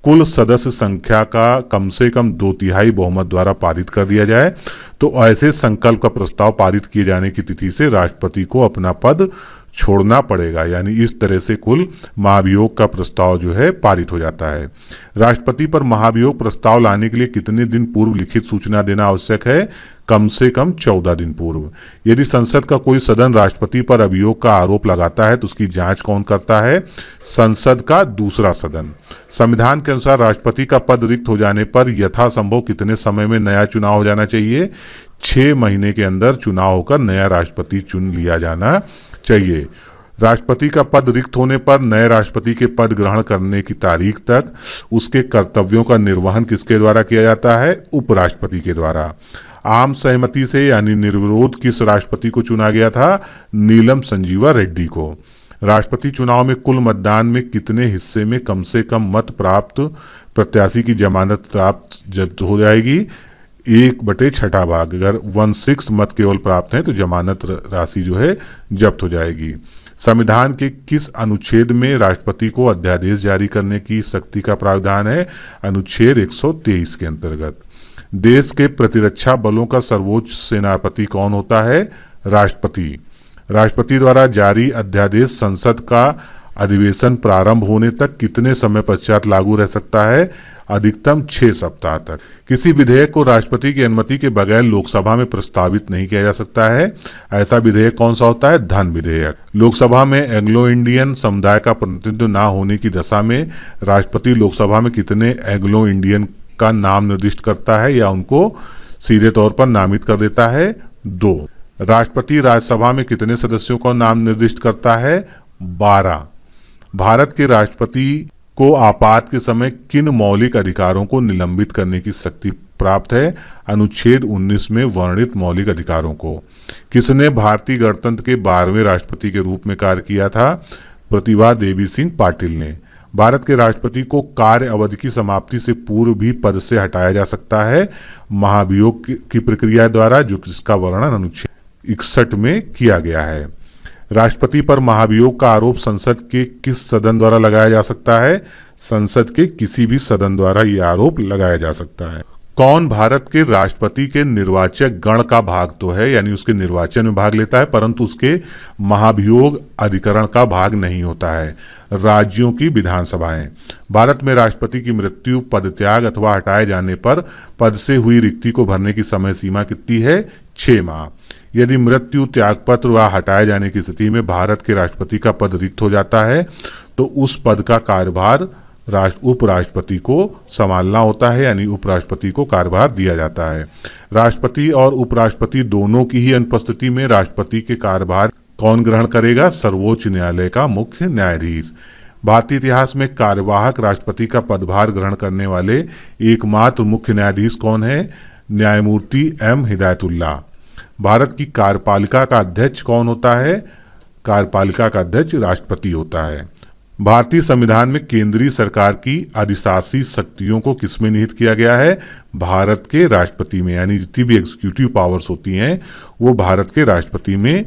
कुल सदस्य संख्या का कम से कम 2/3 बहुमत द्वारा पारित कर दिया जाए, तो ऐसे संकल्प का प्रस्ताव पारित किए जाने की तिथि से राष्ट्रपति को अपना पद छोड़ना पड़ेगा। यानी इस तरह से कुल महाभियोग का प्रस्ताव जो है पारित हो जाता है। राष्ट्रपति पर महाभियोग प्रस्ताव लाने के लिए कितने दिन पूर्व लिखित सूचना देना आवश्यक है? कम से कम 14 दिन पूर्व। यदि संसद का कोई सदन राष्ट्रपति पर अभियोग का आरोप लगाता है तो उसकी जांच कौन करता है? संसद का दूसरा सदन। संविधान के अनुसार राष्ट्रपति का पद रिक्त हो जाने पर यथासंभव कितने समय में नया चुनाव हो जाना चाहिए? 6 महीने के अंदर चुनाव होकर नया राष्ट्रपति चुन लिया जाना चाहिए। राष्ट्रपति का पद रिक्त होने पर नए राष्ट्रपति के पद ग्रहण करने की तारीख तक उसके कर्तव्यों का निर्वहन किसके द्वारा किया जाता है? उपराष्ट्रपति के द्वारा। आम सहमति से यानी निर्विरोध किस राष्ट्रपति को चुना गया था? नीलम संजीवा रेड्डी को। राष्ट्रपति चुनाव में कुल मतदान में कितने हिस्से में कम से कम मत प्राप्त प्रत्याशी की जमानत प्राप्त जब्त हो जाएगी? 1/6 भाग। अगर 1/6 मत केवल प्राप्त हैं तो जमानत राशि जो है जब्त हो जाएगी। संविधान के किस अनुच्छेद में राष्ट्रपति को अध्यादेश जारी करने की शक्ति का प्रावधान है? अनुच्छेद 123 के अंतर्गत। देश के प्रतिरक्षा बलों का सर्वोच्च सेनापति कौन होता है? राष्ट्रपति। राष्ट्रपति द्वारा जारी अध्यादेश संसद का अधिवेशन प्रारंभ होने तक कितने समय पश्चात लागू रह सकता है? अधिकतम 6 सप्ताह तक। किसी विधेयक को राष्ट्रपति की अनुमति के बगैर लोकसभा में प्रस्तावित नहीं किया जा सकता है। ऐसा विधेयक कौन सा होता है? धन विधेयक। लोकसभा में एंग्लो इंडियन समुदाय का प्रतिनिधित्व न होने की दशा में राष्ट्रपति लोकसभा में कितने एंग्लो इंडियन का नाम निर्दिष्ट करता है या उनको सीधे तौर पर नामित कर देता है? 2। राष्ट्रपति राज्यसभा में कितने सदस्यों का नाम निर्दिष्ट करता है? 12। भारत के राष्ट्रपति को आपात के समय किन मौलिक अधिकारों को निलंबित करने की शक्ति प्राप्त है? अनुच्छेद 19 में वर्णित मौलिक अधिकारों को। किसने भारतीय गणतंत्र के 12वें राष्ट्रपति के रूप में कार्य किया था? प्रतिभा देवी सिंह पाटिल ने। भारत के राष्ट्रपति को कार्य अवधि की समाप्ति से पूर्व भी पद से हटाया जा सकता है महाभियोग की प्रक्रिया द्वारा, जो जिसका वर्णन अनुच्छेद 61 में किया गया है। राष्ट्रपति पर महाभियोग का आरोप संसद के किस सदन द्वारा लगाया जा सकता है? संसद के किसी भी सदन द्वारा यह आरोप लगाया जा सकता है। कौन भारत के राष्ट्रपति के निर्वाचक गण का भाग तो है, यानी उसके निर्वाचन में भाग लेता है, परंतु उसके महाभियोग अधिकरण का भाग नहीं होता है? राज्यों की विधानसभाएं। भारत में राष्ट्रपति की मृत्यु, पदत्याग अथवा हटाए जाने पर पद से हुई रिक्ति को भरने की समय सीमा कितनी है? 6 माह। यदि मृत्यु, त्यागपत्र व हटाए जाने की स्थिति में भारत के राष्ट्रपति का पद रिक्त हो जाता है तो उस पद का कार्यभार उपराष्ट्रपति को संभालना होता है, यानी उपराष्ट्रपति को कार्यभार दिया जाता है। राष्ट्रपति और उपराष्ट्रपति दोनों की ही अनुपस्थिति में राष्ट्रपति के कार्यभार कौन ग्रहण करेगा? सर्वोच्च न्यायालय का मुख्य न्यायाधीश। भारतीय इतिहास में कार्यवाहक राष्ट्रपति का पदभार ग्रहण करने वाले एकमात्र मुख्य न्यायाधीश कौन है? न्यायमूर्ति M हिदायतुल्लाह। भारत की कार्यपालिका का अध्यक्ष कौन होता है? कार्यपालिका का अध्यक्ष राष्ट्रपति होता है। भारतीय संविधान में केंद्रीय सरकार की अधिशासी शक्तियों को किसमें निहित किया गया है? भारत के राष्ट्रपति में, यानी जितनी भी एग्जीक्यूटिव पावर्स होती हैं वो भारत के राष्ट्रपति में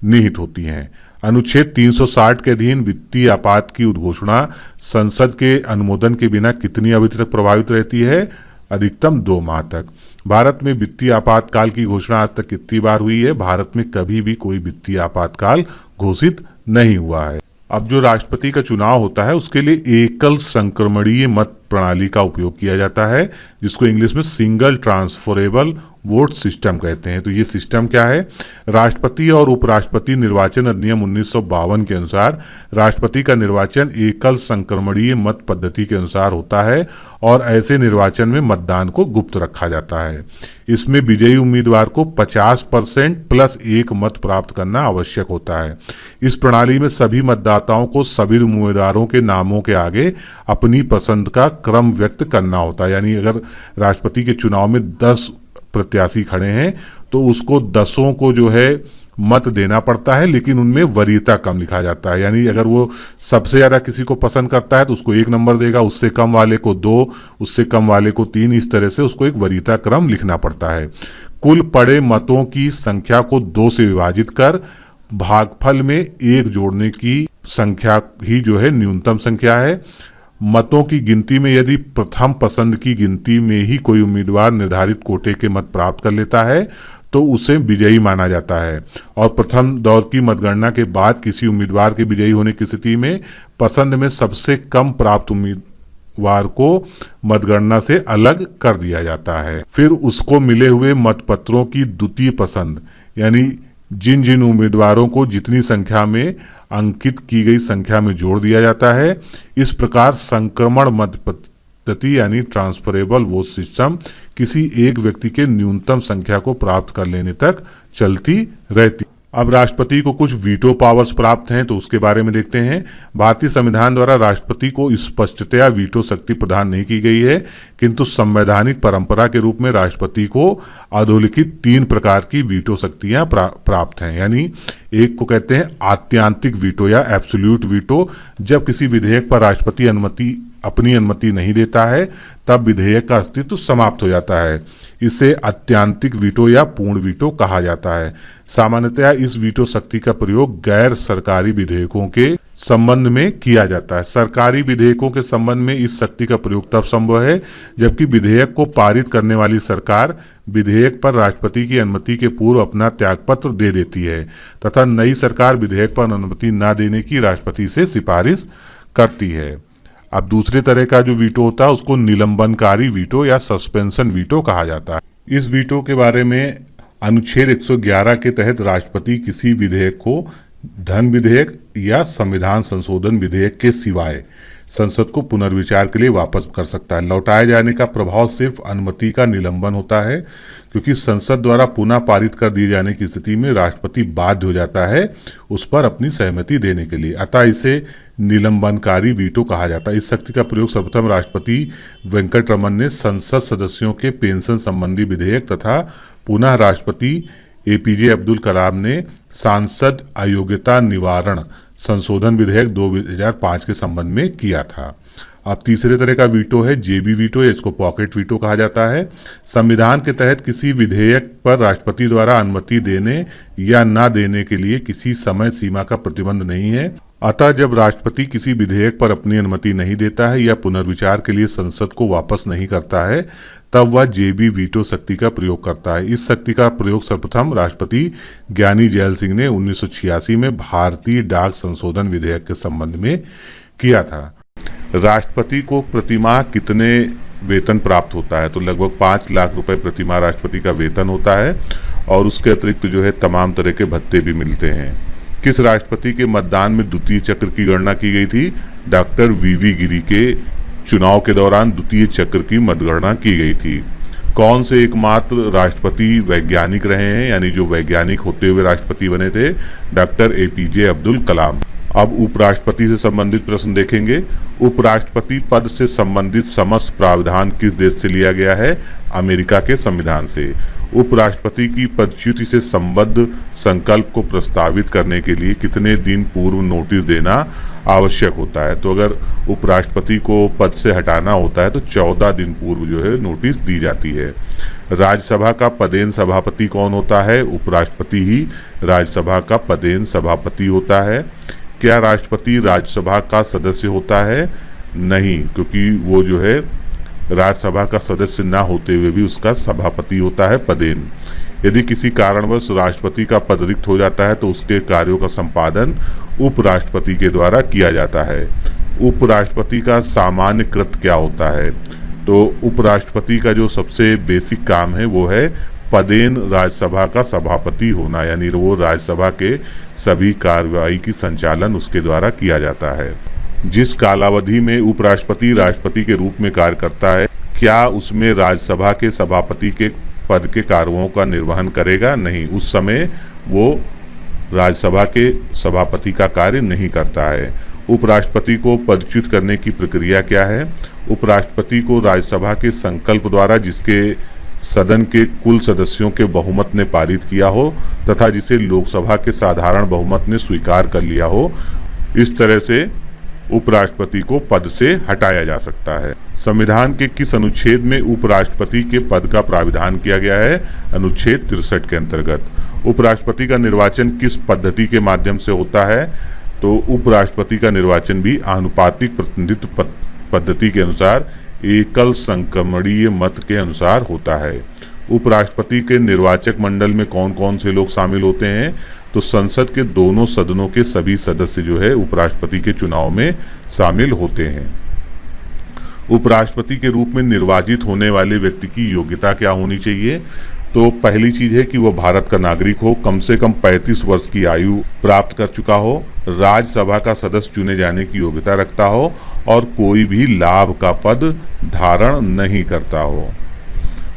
निहित होती हैं। अनुच्छेद 360 के अधीन वित्तीय आपात की उद्घोषणा संसद के अनुमोदन के बिना कितनी अवधि तक प्रभावित रहती है? अधिकतम 2 माह तक। भारत में वित्तीय आपातकाल की घोषणा आज तक कितनी बार हुई है? भारत में कभी भी कोई वित्तीय आपातकाल घोषित नहीं हुआ है। अब जो राष्ट्रपति का चुनाव होता है उसके लिए एकल संक्रमणीय मत प्रणाली का उपयोग किया जाता है, जिसको इंग्लिश में सिंगल ट्रांसफरेबल वोट सिस्टम कहते हैं। तो ये सिस्टम क्या है? राष्ट्रपति और उपराष्ट्रपति निर्वाचन अधिनियम 1952 के अनुसार राष्ट्रपति का निर्वाचन एकल संक्रमणीय मत पद्धति के अनुसार होता है और ऐसे निर्वाचन में मतदान को गुप्त रखा जाता है। इसमें विजयी उम्मीदवार को 50% प्लस 1 मत प्राप्त करना आवश्यक होता है। इस प्रणाली में सभी मतदाताओं को सभी उम्मीदवारों के नामों के आगे अपनी पसंद का क्रम व्यक्त करना होता है। यानी अगर राष्ट्रपति के चुनाव में 10 प्रत्याशी खड़े हैं तो उसको 10 को जो है मत देना पड़ता है, लेकिन उनमें वरीयता कम लिखा जाता है। यानी अगर वो सबसे ज्यादा किसी को पसंद करता है तो उसको 1 नंबर देगा, उससे कम वाले को 2, उससे कम वाले को 3, इस तरह से उसको एक वरीयता क्रम लिखना पड़ता है। कुल पड़े मतों की संख्या को 2 से विभाजित कर भागफल में 1 जोड़ने की संख्या ही जो है न्यूनतम संख्या है। मतों की गिनती में यदि प्रथम पसंद की गिनती में ही कोई उम्मीदवार निर्धारित कोटे के मत प्राप्त कर लेता है तो उसे विजयी माना जाता है। और प्रथम दौर की मतगणना के बाद किसी उम्मीदवार के विजयी होने की स्थिति में पसंद में सबसे कम प्राप्त उम्मीदवार को मतगणना से अलग कर दिया जाता है। फिर उसको मिले हुए मतपत्रों की द्वितीय पसंद, यानी जिन जिन उम्मीदवारों को जितनी संख्या में अंकित की गई संख्या में जोड़ दिया जाता है। इस प्रकार संक्रमण मत पद्धति यानी ट्रांसफरेबल वोट सिस्टम किसी एक व्यक्ति के न्यूनतम संख्या को प्राप्त कर लेने तक चलती रहती। अब राष्ट्रपति को कुछ वीटो पावर्स प्राप्त हैं, तो उसके बारे में देखते हैं। भारतीय संविधान द्वारा राष्ट्रपति को स्पष्टतया वीटो शक्ति प्रदान नहीं की गई है, किंतु संवैधानिक परंपरा के रूप में राष्ट्रपति को अधोलिखित 3 प्रकार की वीटो शक्तियां प्राप्त हैं। यानी एक को कहते हैं आत्यांतिक वीटो या एब्सोल्यूट वीटो। जब किसी विधेयक पर राष्ट्रपति अपनी अनुमति नहीं देता है तब विधेयक का अस्तित्व समाप्त हो जाता है। इसे आत्यांतिक वीटो या पूर्ण वीटो कहा जाता है। सामान्यतया इस वीटो शक्ति का प्रयोग गैर सरकारी विधेयकों के संबंध में किया जाता है। सरकारी विधेयकों के संबंध में इस शक्ति का प्रयोग तब संभव है जबकि विधेयक को पारित करने वाली सरकार विधेयक पर राष्ट्रपति की अनुमति के पूर्व अपना त्यागपत्र दे देती है तथा नई सरकार विधेयक पर अनुमति न देने की राष्ट्रपति से सिफारिश करती है। अब दूसरे तरह का जो वीटो होता है उसको निलंबनकारी वीटो या सस्पेंशन वीटो कहा जाता है। इस वीटो के बारे में अनुच्छेद 111 के तहत राष्ट्रपति किसी विधेयक को धन विधेयक या संविधान संशोधन विधेयक के सिवाय संसद को पुनर्विचार के लिए वापस कर सकता है। लौटाए जाने का प्रभाव सिर्फ अनुमति का निलंबन होता है, क्योंकि संसद द्वारा पुनः पारित कर दिए जाने की स्थिति में राष्ट्रपति बाध्य हो जाता है उस पर अपनी सहमति देने के लिए। अतः इसे निलंबनकारी वीटो कहा जाता है। इस शक्ति का प्रयोग सर्वप्रथम राष्ट्रपति वेंकट रमन ने संसद सदस्यों के पेंशन संबंधी विधेयक तथा पुनः राष्ट्रपति एपीजे अब्दुल कलाम ने सांसद अयोग्यता निवारण संशोधन विधेयक 2005 के संबंध में किया था। अब तीसरे तरह का वीटो है जेबी वीटो, इसको पॉकेट वीटो कहा जाता है। संविधान के तहत किसी विधेयक पर राष्ट्रपति द्वारा अनुमति देने या न देने के लिए किसी समय सीमा का प्रतिबंध नहीं है। अतः जब राष्ट्रपति किसी विधेयक पर अपनी अनुमति नहीं देता है या पुनर्विचार के लिए संसद को वापस नहीं करता है तब वह जेबी वीटो शक्ति का प्रयोग करता है। इस शक्ति का प्रयोग सर्वप्रथम राष्ट्रपति ज्ञानी जैल सिंह ने 1986 में भारतीय डाक संशोधन विधेयक के संबंध में किया था। राष्ट्रपति को प्रतिमाह कितने वेतन प्राप्त होता है? तो लगभग 5 लाख रुपए प्रतिमाह राष्ट्रपति का वेतन होता है और उसके अतिरिक्त जो है तमाम तरह के भत्ते भी मिलते हैं। किस राष्ट्रपति के मतदान में द्वितीय चक्र की गणना की गई थी? डॉक्टर वीवी गिरी के चुनाव के दौरान द्वितीय चक्र की मतगणना की गई थी। कौन से एकमात्र राष्ट्रपति वैज्ञानिक रहे हैं, यानी जो वैज्ञानिक होते हुए राष्ट्रपति बने थे? Doctor APJ Abdul Kalam. अब उपराष्ट्रपति से संबंधित प्रश्न देखेंगे। उपराष्ट्रपति पद से संबंधित समस्त प्रावधान किस देश से लिया गया है? अमेरिका के संविधान से। उपराष्ट्रपति की पदच्युति से संबद्ध संकल्प को प्रस्तावित करने के लिए कितने दिन पूर्व नोटिस देना आवश्यक होता है? तो अगर उपराष्ट्रपति को पद से हटाना होता है तो 14 दिन पूर्व जो है नोटिस दी जाती है। राज्यसभा का पदेन सभापति कौन होता है? उपराष्ट्रपति ही राज्यसभा का पदेन सभापति होता है। क्या राष्ट्रपति राज्यसभा का सदस्य होता है? नहीं, क्योंकि वो जो है राज्यसभा का सदस्य ना होते हुए भी उसका सभापति होता है पदेन। यदि किसी कारणवश राष्ट्रपति का पद रिक्त हो जाता है तो उसके कार्यों का संपादन उपराष्ट्रपति के द्वारा किया जाता है। उपराष्ट्रपति का सामान्य कृत क्या होता है? तो उपराष्ट्रपति का जो सबसे बेसिक काम है वो है पदेन राज्यसभा का सभापति होना, यानी वो राज्यसभा के सभी कार्यवाही की संचालन उसके द्वारा किया जाता है। जिस कालावधि में उपराष्ट्रपति राष्ट्रपति के रूप में कार्य करता है, क्या उसमें राज्यसभा के सभापति के पद के कार्यों का निर्वहन करेगा? नहीं, उस समय वो राज्यसभा के सभापति का कार्य नहीं करता है। उपराष्ट्रपति को पदच्युत करने की प्रक्रिया क्या है? उपराष्ट्रपति को राज्यसभा के संकल्प द्वारा जिसके सदन के कुल सदस्यों के बहुमत ने पारित किया हो तथा जिसे लोकसभा के साधारण बहुमत ने स्वीकार कर लिया हो, इस तरह से उपराष्ट्रपति को पद से हटाया जा सकता है। संविधान के किस अनुच्छेद में उपराष्ट्रपति के पद का प्राविधान किया गया है? अनुच्छेद 63 के अंतर्गत। उपराष्ट्रपति का निर्वाचन किस पद्धति के माध्यम से होता है? तो उपराष्ट्रपति का निर्वाचन भी आनुपातिक प्रतिनिधित्व पद्धति के अनुसार एकल संक्रमणीय मत के अनुसार होता है। उपराष्ट्रपति के निर्वाचक मंडल में कौन कौन से लोग शामिल होते हैं? तो संसद के दोनों सदनों के सभी सदस्य जो है उपराष्ट्रपति के चुनाव में शामिल होते हैं। उपराष्ट्रपति के रूप में निर्वाचित होने वाले व्यक्ति की योग्यता क्या होनी चाहिए? तो पहली चीज है कि वह भारत का नागरिक हो, कम से कम 35 वर्ष की आयु प्राप्त कर चुका हो, राज्यसभा का सदस्य चुने जाने की योग्यता रखता हो और कोई भी लाभ का पद धारण नहीं करता हो।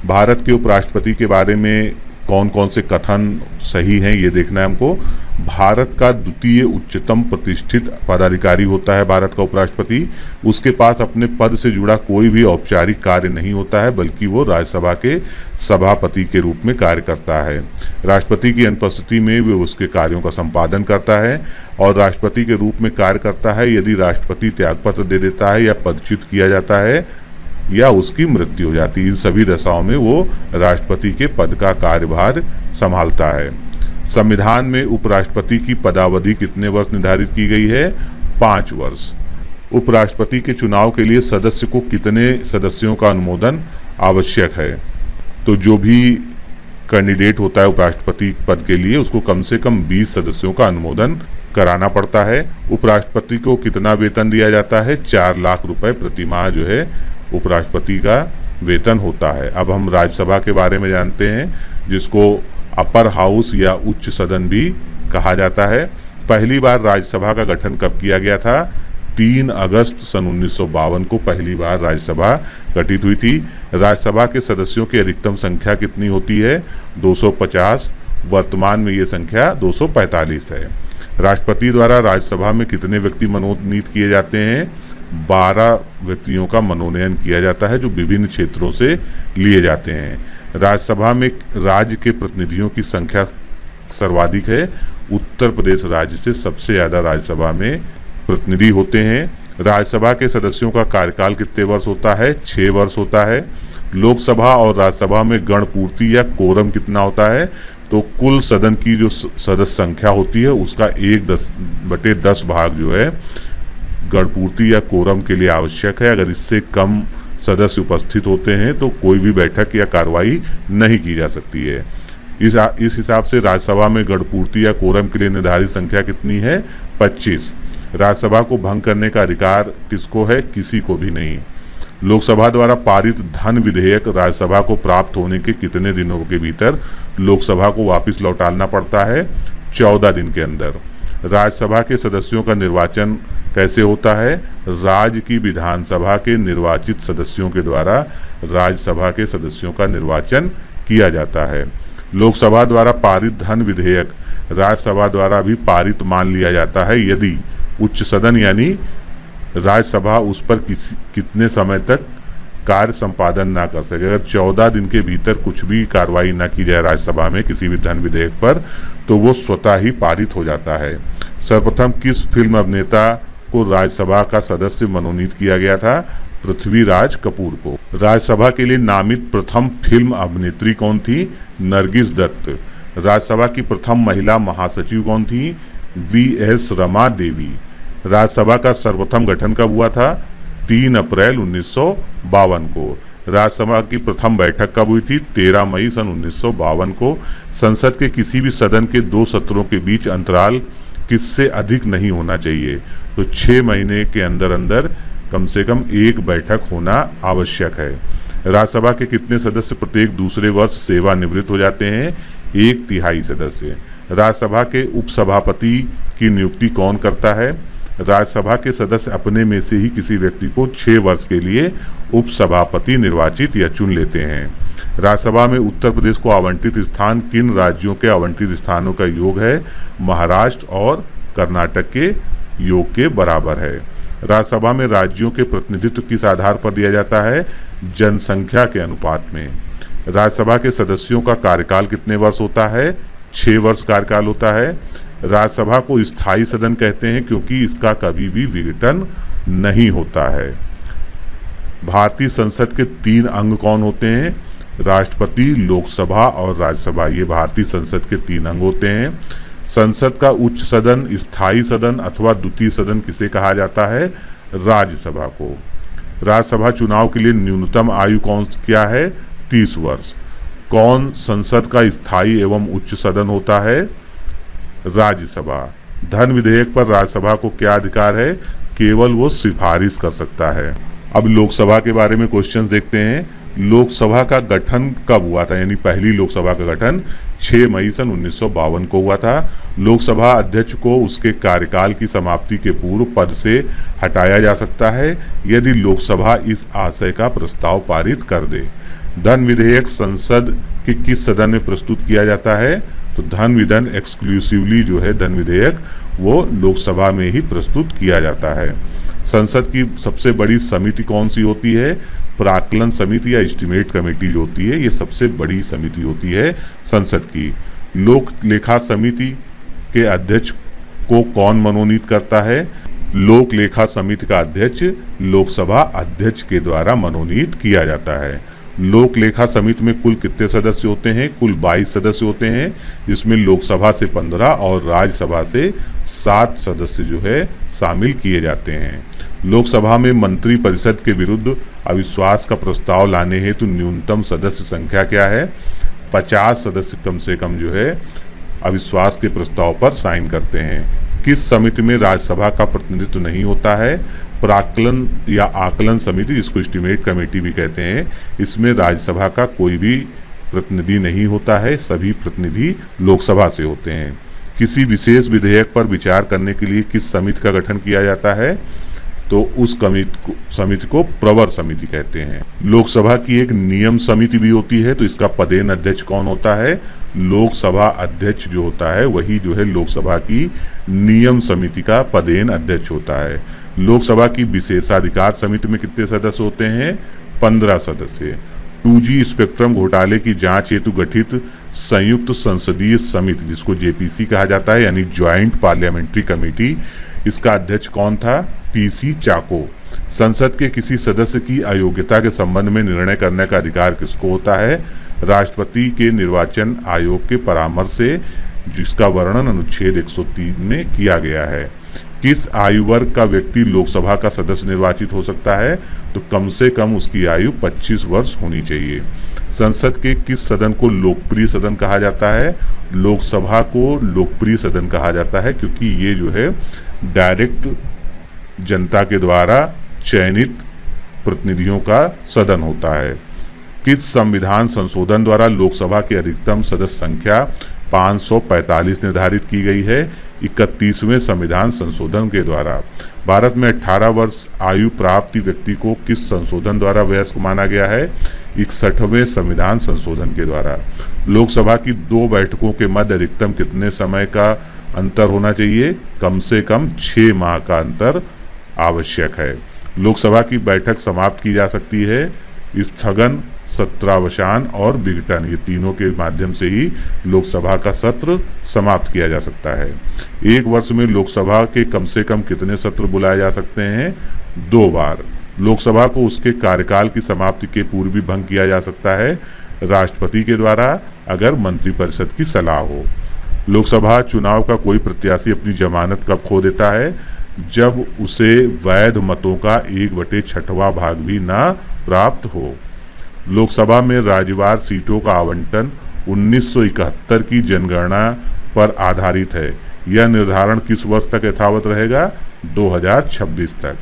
भारत के उपराष्ट्रपति के बारे में कौन कौन से कथन सही हैं ये देखना है हमको। भारत का द्वितीय उच्चतम प्रतिष्ठित पदाधिकारी होता है भारत का उपराष्ट्रपति। उसके पास अपने पद से जुड़ा कोई भी औपचारिक कार्य नहीं होता है, बल्कि वो राज्यसभा के सभापति के रूप में कार्य करता है। राष्ट्रपति की अनुपस्थिति में वे उसके कार्यों का संपादन करता है और राष्ट्रपति के रूप में कार्य करता है यदि राष्ट्रपति त्यागपत्र दे देता है या पदच्युत किया जाता है या उसकी मृत्यु हो जाती है। इन सभी दशाओं में वो राष्ट्रपति के पद का कार्यभार संभालता है। संविधान में उपराष्ट्रपति की पदावधि कितने वर्ष निर्धारित की गई है? 5 वर्ष। उपराष्ट्रपति के चुनाव के लिए सदस्य को कितने सदस्यों का अनुमोदन आवश्यक है? तो जो भी कैंडिडेट होता है उपराष्ट्रपति पद के लिए उसको कम से कम 20 सदस्यों का अनुमोदन कराना पड़ता है। उपराष्ट्रपति को कितना वेतन दिया जाता है? 4 लाख रुपए प्रति माह जो है उपराष्ट्रपति का वेतन होता है। अब हम राज्यसभा के बारे में जानते हैं, जिसको अपर हाउस या उच्च सदन भी कहा जाता है। पहली बार राज्यसभा का गठन कब किया गया था? 3 अगस्त सन 1952 को पहली बार राज्यसभा गठित हुई थी। राज्यसभा के सदस्यों की अधिकतम संख्या कितनी होती है? 250। वर्तमान में ये संख्या 245 है। राष्ट्रपति द्वारा राज्यसभा में कितने व्यक्ति मनोनीत किए जाते हैं? 12 व्यक्तियों का मनोनयन किया जाता है जो विभिन्न क्षेत्रों से लिए जाते हैं। राज्यसभा में राज्य के प्रतिनिधियों की संख्या सर्वाधिक है। उत्तर प्रदेश राज्य से सबसे ज़्यादा राज्यसभा में प्रतिनिधि होते हैं। राज्यसभा के सदस्यों का कार्यकाल कितने वर्ष होता है? 6 वर्ष होता है। लोकसभा और राज्यसभा में गणपूर्ति या कोरम कितना होता है? तो कुल सदन की जो सदस्य संख्या होती है उसका 1/10 भाग जो है गणपूर्ति या कोरम के लिए आवश्यक है। अगर इससे कम सदस्य उपस्थित होते हैं तो कोई भी बैठक या कार्रवाई नहीं की जा सकती है। इस हिसाब से राज्यसभा में गणपूर्ति या कोरम के लिए निर्धारित संख्या कितनी है? 25। राज्यसभा को भंग करने का अधिकार किसको है? किसी को भी नहीं। लोकसभा द्वारा पारित धन विधेयक राज्यसभा को प्राप्त होने के कितने दिनों के भीतर लोकसभा को वापस लौटाना पड़ता है? 14 दिन के अंदर। राज्यसभा के सदस्यों का निर्वाचन कैसे होता है? राज्य की विधानसभा के निर्वाचित सदस्यों के द्वारा राज्यसभा के सदस्यों का निर्वाचन किया जाता है। लोकसभा द्वारा पारित धन विधेयक राज्यसभा द्वारा भी पारित मान लिया जाता है यदि उच्च सदन यानी राज्यसभा उस पर कितने समय तक कार्य संपादन ना कर सके। अगर 14 दिन के भीतर कुछ भी कार्रवाई ना की जाए राज्यसभा में किसी भी धन विधेयक पर तो वो स्वतः ही पारित हो जाता है। सर्वप्रथम किस फिल्म अभिनेता को राज्यसभा का सदस्य मनोनीत किया गया था? पृथ्वीराज कपूर को। राज्यसभा के लिए नामित प्रथम फिल्म अभिनेत्री कौन थी? नरगिस दत्त। राज्यसभा की प्रथम महिला महासचिव कौन थी? वी.एस. रमा देवी। राज्यसभा का सर्वप्रथम गठन कब हुआ था? 3 अप्रैल 1952 को। राज्यसभा की प्रथम बैठक कब हुई थी? 13 मई सन 1952 को। संसद के किसी भी सदन के 2 सत्रों के बीच अंतराल किससे अधिक नहीं होना चाहिए? तो 6 महीने के अंदर अंदर कम से कम 1 बैठक होना आवश्यक है। राज्यसभा के कितने सदस्य प्रत्येक दूसरे वर्ष सेवानिवृत्त हो जाते हैं? 1/3 सदस्य। राज्यसभा के उपसभापति की नियुक्ति कौन करता है? राज्यसभा के सदस्य अपने में से ही किसी व्यक्ति को 6 वर्ष के लिए उपसभापति निर्वाचित या चुन लेते हैं। राज्यसभा में उत्तर प्रदेश को आवंटित स्थान किन राज्यों के आवंटित स्थानों का योग है? महाराष्ट्र और कर्नाटक के योग के बराबर है। राज्यसभा में राज्यों के प्रतिनिधित्व किस आधार पर दिया जाता है? जनसंख्या के अनुपात में। राज्यसभा के सदस्यों का कार्यकाल कितने वर्ष होता है? 6 वर्ष कार्यकाल होता है। राज्यसभा को स्थायी सदन कहते हैं क्योंकि इसका कभी भी विघटन नहीं होता है। भारतीय संसद के 3 अंग कौन होते हैं? राष्ट्रपति, लोकसभा और राज्यसभा। ये भारतीय संसद के 3 अंग होते हैं। संसद का उच्च सदन, स्थायी सदन अथवा द्वितीय सदन किसे कहा जाता है? राज्यसभा को। राज्यसभा चुनाव के लिए न्यूनतम आयु क्या है? 30 वर्ष। कौन संसद का स्थायी एवं उच्च सदन होता है? राज्यसभा। धन विधेयक पर राज्यसभा को क्या अधिकार है? केवल वो सिफारिश कर सकता है। अब लोकसभा के बारे में क्वेश्चंस देखते हैं। लोकसभा का गठन कब हुआ था, यानी पहली लोकसभा का गठन 6 मई सन 1952 को हुआ था। लोकसभा अध्यक्ष को उसके कार्यकाल की समाप्ति के पूर्व पद से हटाया जा सकता है यदि लोकसभा इस आशय का प्रस्ताव पारित कर दे। धन विधेयक संसद के किस सदन में प्रस्तुत किया जाता है? तो धन विधन एक्सक्लूसिवली जो है धन विधेयक वो लोकसभा में ही प्रस्तुत किया जाता है। संसद की सबसे बड़ी समिति कौन सी होती है? प्राक्कलन समिति या एस्टीमेट कमेटी जो होती है, ये सबसे बड़ी समिति होती है संसद की। लोक लेखा समिति के अध्यक्ष को कौन मनोनीत करता है? लोक लेखा समिति का अध्यक्ष लोकसभा अध्यक्ष के द्वारा मनोनीत किया जाता है। लोक लेखा समिति में कुल कितने सदस्य होते हैं? कुल 22 सदस्य होते हैं, जिसमें लोकसभा से 15 और राज्यसभा से 7 सदस्य जो है शामिल किए जाते हैं। लोकसभा में मंत्री परिषद के विरुद्ध अविश्वास का प्रस्ताव लाने हेतु न्यूनतम सदस्य संख्या क्या है? 50 सदस्य कम से कम जो है अविश्वास के प्रस्ताव पर साइन करते हैं। किस समिति में राज्यसभा का प्रतिनिधित्व नहीं होता है? प्राक्कलन या आकलन समिति, जिसको एस्टीमेट कमेटी भी कहते हैं, इसमें राज्यसभा का कोई भी प्रतिनिधि नहीं होता है, सभी प्रतिनिधि लोकसभा से होते हैं। किसी विशेष विधेयक पर विचार करने के लिए किस समिति का गठन किया जाता है? तो उस समिति को प्रवर समिति कहते हैं। लोकसभा की एक नियम समिति भी होती है, तो इसका पदेन अध्यक्ष कौन होता है? लोकसभा अध्यक्ष जो होता है वही जो है लोकसभा की नियम समिति का पदेन अध्यक्ष होता है। लोकसभा की विशेषाधिकार समिति में कितने सदस्य होते हैं? 15 सदस्य। 2G स्पेक्ट्रम घोटाले की जांच हेतु गठित संयुक्त संसदीय समिति, जिसको JPC कहा जाता है, यानी ज्वाइंट पार्लियामेंट्री कमेटी, इसका अध्यक्ष कौन था? PC चाको। संसद के किसी सदस्य की अयोग्यता के संबंध में निर्णय करने का अधिकार किसको होता है? राष्ट्रपति के निर्वाचन आयोग के परामर्श से, जिसका वर्णन अनुच्छेद 103 में किया गया है। किस आयु वर्ग का व्यक्ति लोकसभा का सदस्य निर्वाचित हो सकता है? तो कम से कम उसकी आयु 25 वर्ष होनी चाहिए। संसद के किस सदन को लोकप्रिय सदन कहा जाता है? लोकसभा को लोकप्रिय सदन कहा जाता है क्योंकि ये जो है डायरेक्ट जनता के द्वारा चयनित प्रतिनिधियों का सदन होता है। किस संविधान संशोधन द्वारा लोकसभा की अधिकतम सदस्य संख्या 545 निर्धारित की गई है? 31वें संविधान संशोधन के द्वारा। भारत में 18 वर्ष आयु प्राप्ति व्यक्ति को किस संशोधन द्वारा वयस्क माना गया है? 61वें संविधान संशोधन के द्वारा। लोकसभा की 2 बैठकों के मध्य अधिकतम कितने समय का अंतर होना चाहिए? कम से कम 6 माह का अंतर आवश्यक है। लोकसभा की बैठक समाप्त की जा सकती है स्थगन, सत्रावसान और विघटन, ये तीनों के माध्यम से ही लोकसभा का सत्र समाप्त किया जा सकता है। एक वर्ष में लोकसभा के कम से कम कितने सत्र बुलाए जा सकते हैं? 2 बार। लोकसभा को उसके कार्यकाल की समाप्ति के पूर्व भी भंग किया जा सकता है राष्ट्रपति के द्वारा, अगर मंत्रिपरिषद की सलाह हो। लोकसभा चुनाव का कोई प्रत्याशी अपनी जमानत कब खो देता है? जब उसे वैध मतों का 1/6वां भाग भी ना प्राप्त हो। लोकसभा में राज्यवार सीटों का आवंटन 1971 की जनगणना पर आधारित है। यह निर्धारण किस वर्ष तक यथावत रहेगा? 2026 तक।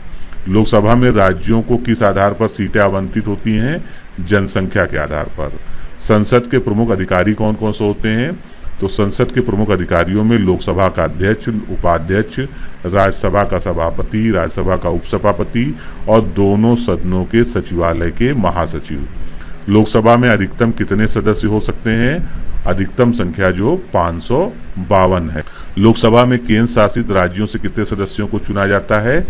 लोकसभा में राज्यों को किस आधार पर सीटें आवंटित होती हैं? जनसंख्या के आधार पर। संसद के प्रमुख अधिकारी कौन कौन से होते हैं? तो संसद के प्रमुख अधिकारियों में लोकसभा का अध्यक्ष, उपाध्यक्ष, राज्यसभा का सभापति, राज्यसभा का उपसभापति और दोनों सदनों के सचिवालय के महासचिव। लोकसभा में अधिकतम कितने सदस्य हो सकते हैं? अधिकतम संख्या जो 552 है। लोकसभा में केंद्र शासित राज्यों से कितने सदस्यों को चुना जाता है?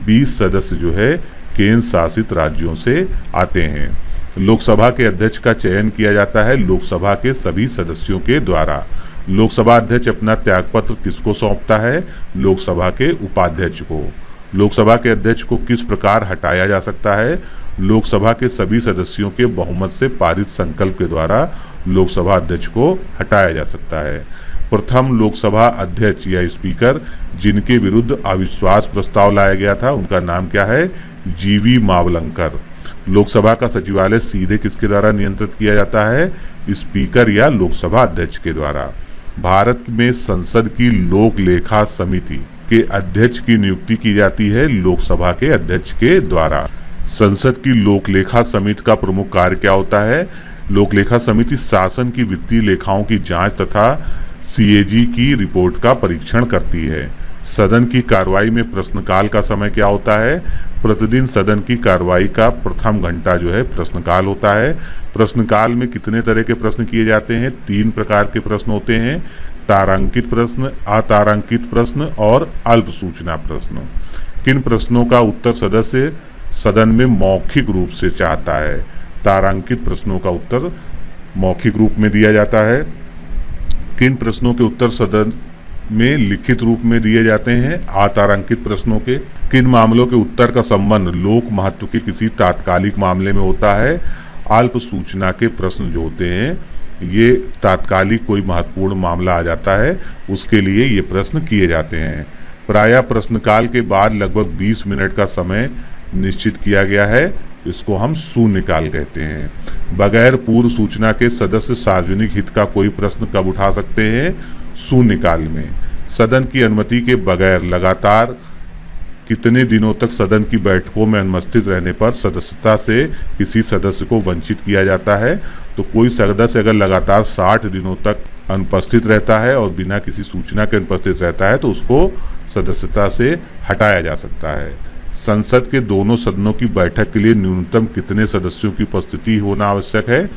20 सदस्य जो है केंद्र शासित राज्यों से आते हैं। लोकसभा के अध्यक्ष का चयन किया जाता है लोकसभा के सभी सदस्यों के द्वारा। लोकसभा अध्यक्ष अपना त्यागपत्र किसको सौंपता है? लोकसभा के उपाध्यक्ष को। लोकसभा के अध्यक्ष को किस प्रकार हटाया जा सकता है? लोकसभा के सभी सदस्यों के बहुमत से पारित संकल्प के द्वारा लोकसभा अध्यक्ष को हटाया जा सकता है। प्रथम लोकसभा अध्यक्ष या स्पीकर जिनके विरुद्ध अविश्वास प्रस्ताव लाया गया था, उनका नाम क्या है? GV मावलंकर। लोकसभा का सचिवालय सीधे किसके द्वारा नियंत्रित किया जाता है? स्पीकर या लोकसभा अध्यक्ष के द्वारा। भारत में संसद की लोक लेखा समिति के अध्यक्ष की नियुक्ति की जाती है लोकसभा के अध्यक्ष के द्वारा। संसद की लोक लेखा समिति का प्रमुख कार्य क्या होता है? लोक लेखा समिति शासन की वित्तीय लेखाओं की जांच तथा सीएजी की रिपोर्ट का परीक्षण करती है। सदन की कार्रवाई में प्रश्नकाल का समय क्या होता है? प्रतिदिन सदन की कार्रवाई का प्रथम घंटा जो है प्रश्नकाल होता है। प्रश्नकाल में कितने तरह के प्रश्न किए जाते हैं? 3 प्रकार के प्रश्न होते हैं, तारांकित प्रश्न, अतारांकित प्रश्न और अल्प सूचना प्रश्न। किन प्रश्नों का उत्तर सदस्य सदन में मौखिक रूप से चाहता है? तारांकित प्रश्नों का उत्तर मौखिक रूप में दिया जाता है। किन प्रश्नों के उत्तर सदन में लिखित रूप में दिए जाते हैं? अतारांकित प्रश्नों के। किन मामलों के उत्तर का संबंध लोक महत्व के किसी तात्कालिक मामले में होता है? अल्प सूचना के प्रश्न जो होते हैं ये तात्कालिक कोई महत्वपूर्ण मामला आ जाता है उसके लिए ये प्रश्न किए जाते हैं। प्रायः प्रश्नकाल के बाद लगभग 20 मिनट का समय निश्चित किया गया है, इसको हम शून्यकाल कहते हैं। बगैर पूर्व सूचना के सदस्य सार्वजनिक हित का कोई प्रश्न कब उठा सकते हैं? शून्यकाल में। सदन की अनुमति के बगैर लगातार कितने दिनों तक सदन की बैठकों में अनुपस्थित रहने पर सदस्यता से किसी सदस्य को वंचित किया जाता है? तो कोई सदस्य अगर लगातार 60 दिनों तक अनुपस्थित रहता है और बिना किसी सूचना के अनुपस्थित रहता है तो उसको सदस्यता से हटाया जा सकता है। संसद के दोनों सदनों की बैठक के लिए न्यूनतम कितने सदस्यों की उपस्थिति होना आवश्यक है?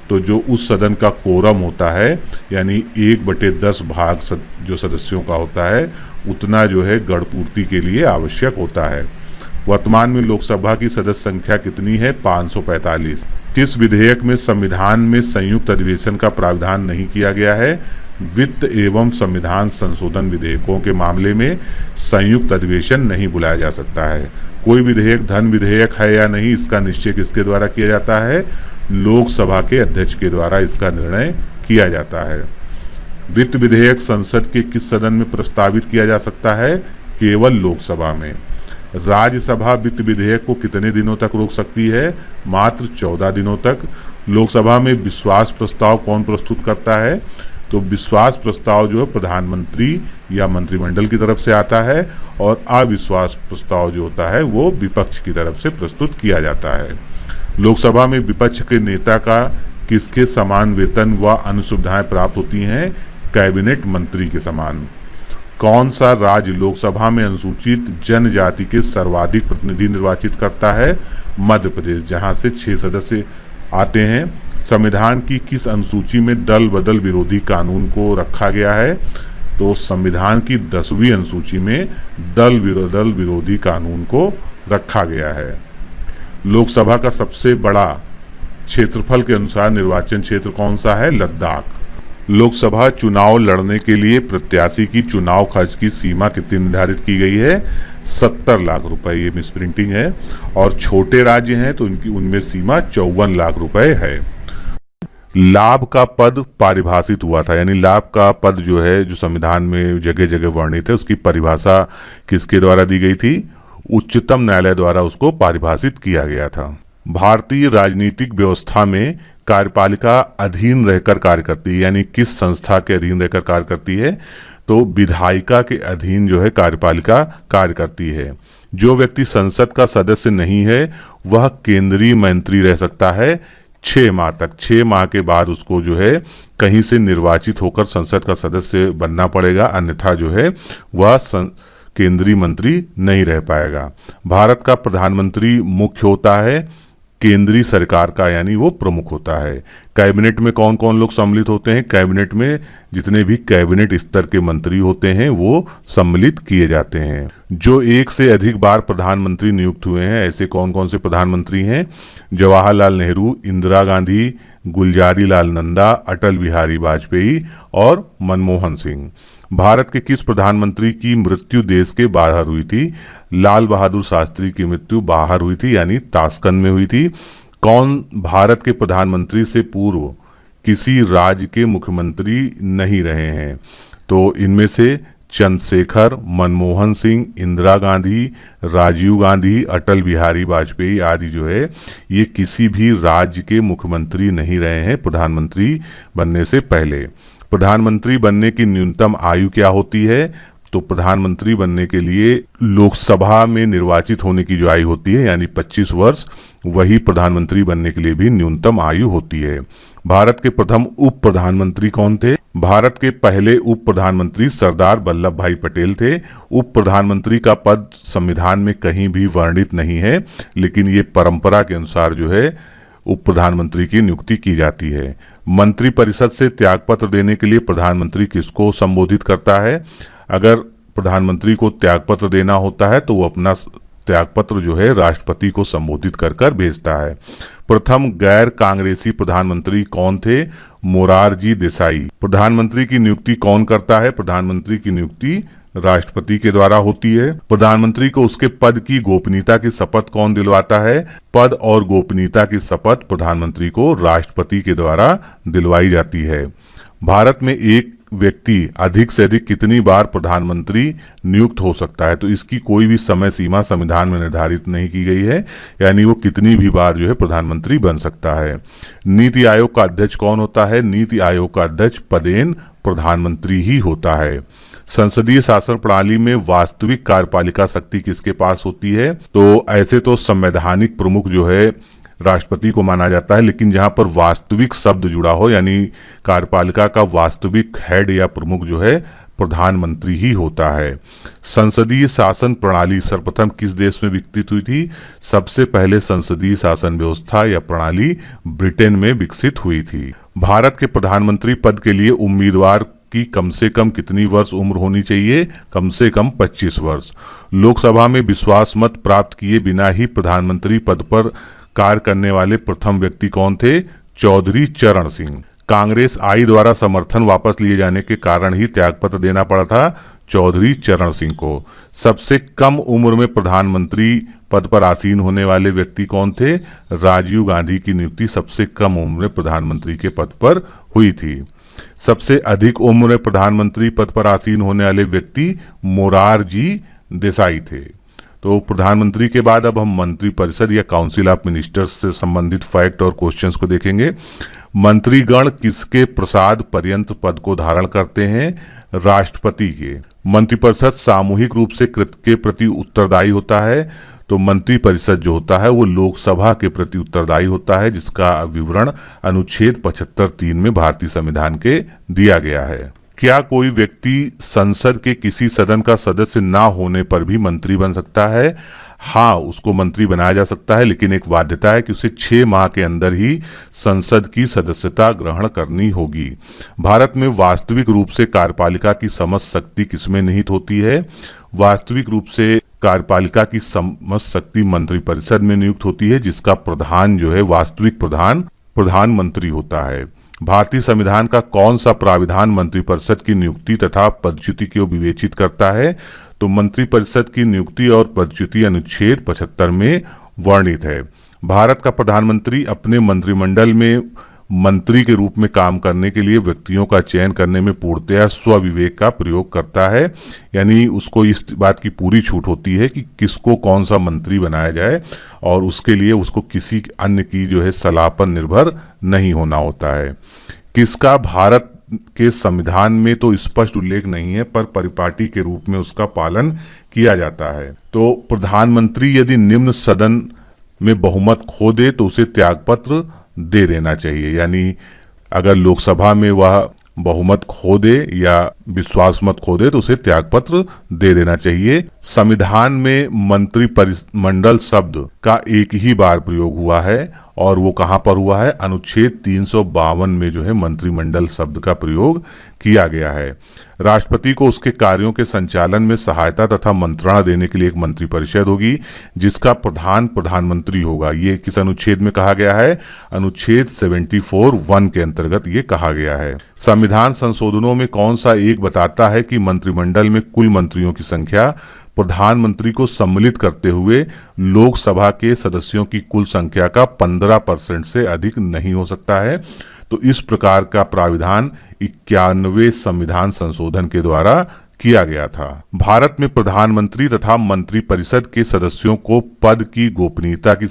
तो जो उस सदन का कोरम होता है यानी 1/10 भाग जो सदस्यों का होता है उतना जो है गणपूर्ति के लिए आवश्यक होता है। वर्तमान में लोकसभा की सदस्य संख्या कितनी है? 545। किस विधेयक में संविधान में संयुक्त अधिवेशन का प्रावधान नहीं किया गया है? वित्त एवं संविधान संशोधन विधेयकों के मामले में संयुक्त अधिवेशन नहीं बुलाया जा सकता है। कोई विधेयक धन विधेयक है या नहीं इसका निश्चय किसके द्वारा किया जाता है? लोकसभा के अध्यक्ष के द्वारा इसका निर्णय किया जाता है। वित्त विधेयक संसद के किस सदन में प्रस्तावित किया जा सकता है? केवल लोकसभा में। राज्यसभा वित्त विधेयक को कितने दिनों तक रोक सकती है? मात्र 14 दिनों तक। लोकसभा में विश्वास प्रस्ताव कौन प्रस्तुत करता है? तो विश्वास प्रस्ताव जो है प्रधानमंत्री या मंत्रिमंडल की तरफ से आता है और अविश्वास प्रस्ताव जो होता है वो विपक्ष की तरफ से प्रस्तुत किया जाता है। लोकसभा में विपक्ष के नेता का किसके समान वेतन व अन्य सुविधाएं प्राप्त होती हैं? कैबिनेट मंत्री के समान। कौन सा राज्य लोकसभा में अनुसूचित जनजाति के सर्वाधिक प्रतिनिधि निर्वाचित करता है? मध्य प्रदेश, जहां से 6 सदस्य आते हैं। संविधान की किस अनुसूची में दल बदल विरोधी कानून को रखा गया है? तो संविधान की 10वीं अनुसूची में दल विरोधी कानून को रखा गया है। लोकसभा का सबसे बड़ा क्षेत्रफल के अनुसार निर्वाचन क्षेत्र कौन सा है? लद्दाख। लोकसभा चुनाव लड़ने के लिए प्रत्याशी की चुनाव खर्च की सीमा कितनी निर्धारित की गई है? 70 लाख रुपए। ये मिसप्रिंटिंग है। और छोटे राज्य हैं तो उनमें सीमा 54 लाख रुपए है। लाभ का पद परिभाषित हुआ था, यानी लाभ का पद जो है जो संविधान में जगह जगह वर्णित है उसकी परिभाषा किसके द्वारा दी गई थी? उच्चतम न्यायालय द्वारा उसको परिभाषित किया गया था। भारतीय राजनीतिक व्यवस्था में कार्यपालिका अधीन रहकर कार्य करती है, यानी किस संस्था के अधीन रहकर कार्य करती है? तो विधायिका के अधीन जो है कार्यपालिका कार्य करती है। जो व्यक्ति संसद का सदस्य नहीं है वह केंद्रीय मंत्री रह सकता है 6 माह तक। 6 माह के बाद उसको जो है कहीं से निर्वाचित होकर संसद का सदस्य बनना पड़ेगा, अन्यथा जो है वह केंद्रीय मंत्री नहीं रह पाएगा। भारत का प्रधानमंत्री मुख्य होता है केंद्रीय सरकार का, यानी वो प्रमुख होता है। कैबिनेट में कौन कौन लोग सम्मिलित होते हैं? कैबिनेट में जितने भी कैबिनेट स्तर के मंत्री होते हैं वो सम्मिलित किए जाते हैं। जो एक से अधिक बार प्रधानमंत्री नियुक्त हुए हैं ऐसे कौन कौन से प्रधानमंत्री हैं? जवाहरलाल नेहरू, इंदिरा गांधी, गुलजारी लाल नंदा, अटल बिहारी वाजपेयी और मनमोहन सिंह। भारत के किस प्रधानमंत्री की मृत्यु देश के बाहर हुई थी? लाल बहादुर शास्त्री की मृत्यु बाहर हुई थी, यानी ताशकंद में हुई थी। कौन भारत के प्रधानमंत्री से पूर्व किसी राज्य के मुख्यमंत्री नहीं रहे हैं? तो इनमें से चंद्रशेखर, मनमोहन सिंह, इंदिरा गांधी, राजीव गांधी, अटल बिहारी वाजपेयी आदि जो है ये किसी भी राज्य के मुख्यमंत्री नहीं रहे हैं प्रधानमंत्री बनने से पहले। प्रधानमंत्री बनने की न्यूनतम आयु क्या होती है? तो प्रधानमंत्री बनने के लिए लोकसभा में निर्वाचित होने की जो आयु होती है यानी 25 वर्ष, वही प्रधानमंत्री बनने के लिए भी न्यूनतम आयु होती है। भारत के प्रथम उप प्रधानमंत्री कौन थे? भारत के पहले उप प्रधानमंत्री सरदार वल्लभ भाई पटेल थे। उप प्रधानमंत्री का पद संविधान में कहीं भी वर्णित नहीं है, लेकिन ये परंपरा के अनुसार जो है उप प्रधानमंत्री की नियुक्ति की जाती है। मंत्रिपरिषद से त्यागपत्र देने के लिए प्रधानमंत्री किसको संबोधित करता है? अगर प्रधानमंत्री को त्यागपत्र देना होता है तो वो अपना त्यागपत्र जो है राष्ट्रपति को संबोधित कर कर भेजता है। प्रथम गैर कांग्रेसी प्रधानमंत्री कौन थे? मोरारजी देसाई। प्रधानमंत्री की नियुक्ति कौन करता है? प्रधानमंत्री की नियुक्ति राष्ट्रपति के द्वारा होती है। प्रधानमंत्री को उसके पद की गोपनीयता की शपथ कौन दिलवाता है? पद और गोपनीयता की शपथ प्रधानमंत्री को राष्ट्रपति के द्वारा दिलवाई जाती है। भारत में एक व्यक्ति अधिक से अधिक कितनी बार प्रधानमंत्री नियुक्त हो सकता है? तो इसकी कोई भी समय सीमा संविधान में निर्धारित नहीं की गई है, यानी वो कितनी भी बार जो है प्रधानमंत्री बन सकता है। नीति आयोग का अध्यक्ष कौन होता है? नीति आयोग का अध्यक्ष पदेन प्रधानमंत्री ही होता है। संसदीय शासन प्रणाली में वास्तविक कार्यपालिका शक्ति किसके पास होती है? तो ऐसे तो संवैधानिक प्रमुख जो है राष्ट्रपति को माना जाता है, लेकिन जहां पर वास्तविक शब्द जुड़ा हो यानी कार्यपालिका का वास्तविक हेड या प्रमुख जो है प्रधानमंत्री ही होता है। संसदीय शासन प्रणाली सर्वप्रथम किस देश में विकसित हुई थी? सबसे पहले संसदीय शासन व्यवस्था या प्रणाली ब्रिटेन में विकसित हुई थी। भारत के प्रधानमंत्री पद के लिए उम्मीदवार की कम से कम कितनी वर्ष उम्र होनी चाहिए? कम से कम 25 वर्ष। लोकसभा में विश्वास मत प्राप्त किए बिना ही प्रधानमंत्री पद पर कार्य करने वाले प्रथम व्यक्ति कौन थे? चौधरी चरण सिंह। कांग्रेस आई द्वारा समर्थन वापस लिए जाने के कारण ही त्यागपत्र देना पड़ा था चौधरी चरण सिंह को। सबसे कम उम्र में प्रधानमंत्री पद पर आसीन होने वाले व्यक्ति कौन थे? राजीव गांधी की नियुक्ति सबसे कम उम्र में प्रधानमंत्री के पद पर हुई थी। सबसे अधिक उम्र में प्रधानमंत्री पद पर आसीन होने वाले व्यक्ति मोरारजी देसाई थे। तो प्रधानमंत्री के बाद अब हम मंत्रिपरिषद या काउंसिल ऑफ मिनिस्टर्स से संबंधित फैक्ट और क्वेश्चंस को देखेंगे। मंत्रीगण किसके प्रसाद पर्यंत पद को धारण करते हैं? राष्ट्रपति के। मंत्रिपरिषद सामूहिक रूप से कृत्य के प्रति उत्तरदायी होता है, तो मंत्रिपरिषद जो होता है वो लोकसभा के प्रति उत्तरदायी होता है, जिसका विवरण अनुच्छेद 75(3) में भारतीय संविधान के दिया गया है। क्या कोई व्यक्ति संसद के किसी सदन का सदस्य ना होने पर भी मंत्री बन सकता है? हाँ, उसको मंत्री बनाया जा सकता है, लेकिन एक बाध्यता है कि उसे 6 माह के अंदर ही संसद की सदस्यता ग्रहण करनी होगी। भारत में वास्तविक रूप से कार्यपालिका की समझ शक्ति किसमें निहित होती है? वास्तविक रूप से कार्यपालिका की समझ शक्ति मंत्रिपरिषद में नियुक्त होती है, जिसका प्रधान जो है वास्तविक प्रधानमंत्री होता है। भारतीय संविधान का कौन सा प्राविधान मंत्रिपरिषद की नियुक्ति तथा पदच्युति को विवेचित करता है? तो मंत्रिपरिषद की नियुक्ति और पदच्युति अनुच्छेद 75 में वर्णित है। भारत का प्रधानमंत्री अपने मंत्रिमंडल में मंत्री के रूप में काम करने के लिए व्यक्तियों का चयन करने में पूर्णतया स्वविवेक का प्रयोग करता है, यानी उसको इस बात की पूरी छूट होती है कि किसको कौन सा मंत्री बनाया जाए और उसके लिए उसको किसी अन्य की जो है सलाह पर निर्भर नहीं होना होता है। किसका भारत के संविधान में तो स्पष्ट उल्लेख नहीं है, पर परिपाटी के रूप में उसका पालन किया जाता है। तो प्रधानमंत्री यदि निम्न सदन में बहुमत खो दे तो उसे त्यागपत्र दे देना चाहिए, यानी अगर लोकसभा में वह बहुमत खो दे या विश्वास मत खो दे तो उसे त्यागपत्र दे देना चाहिए। संविधान में मंत्रिमंडल शब्द का एक ही बार प्रयोग हुआ है और वो कहां पर हुआ है? अनुच्छेद 352 में जो है मंत्रिमंडल शब्द का प्रयोग किया गया है। राष्ट्रपति को उसके कार्यों के संचालन में सहायता तथा मंत्रणा देने के लिए एक मंत्रिपरिषद होगी, जिसका प्रधान प्रधानमंत्री होगा। ये किस अनुच्छेद में कहा गया है? अनुच्छेद 74(1) के अंतर्गत ये कहा गया है। संविधान संशोधनों में कौन सा एक बताता है कि मंत्रिमंडल में कुल मंत्रियों की संख्या प्रधानमंत्री को सम्मिलित करते हुए लोकसभा के सदस्यों की कुल संख्या का 15% से अधिक नहीं हो सकता है? तो इस प्रकार का प्राविधान 91वें संविधान संशोधन के द्वारा किया गया था। भारत में प्रधानमंत्री तथा मंत्रिपरिषद के सदस्यों को पद की गोपनीयता की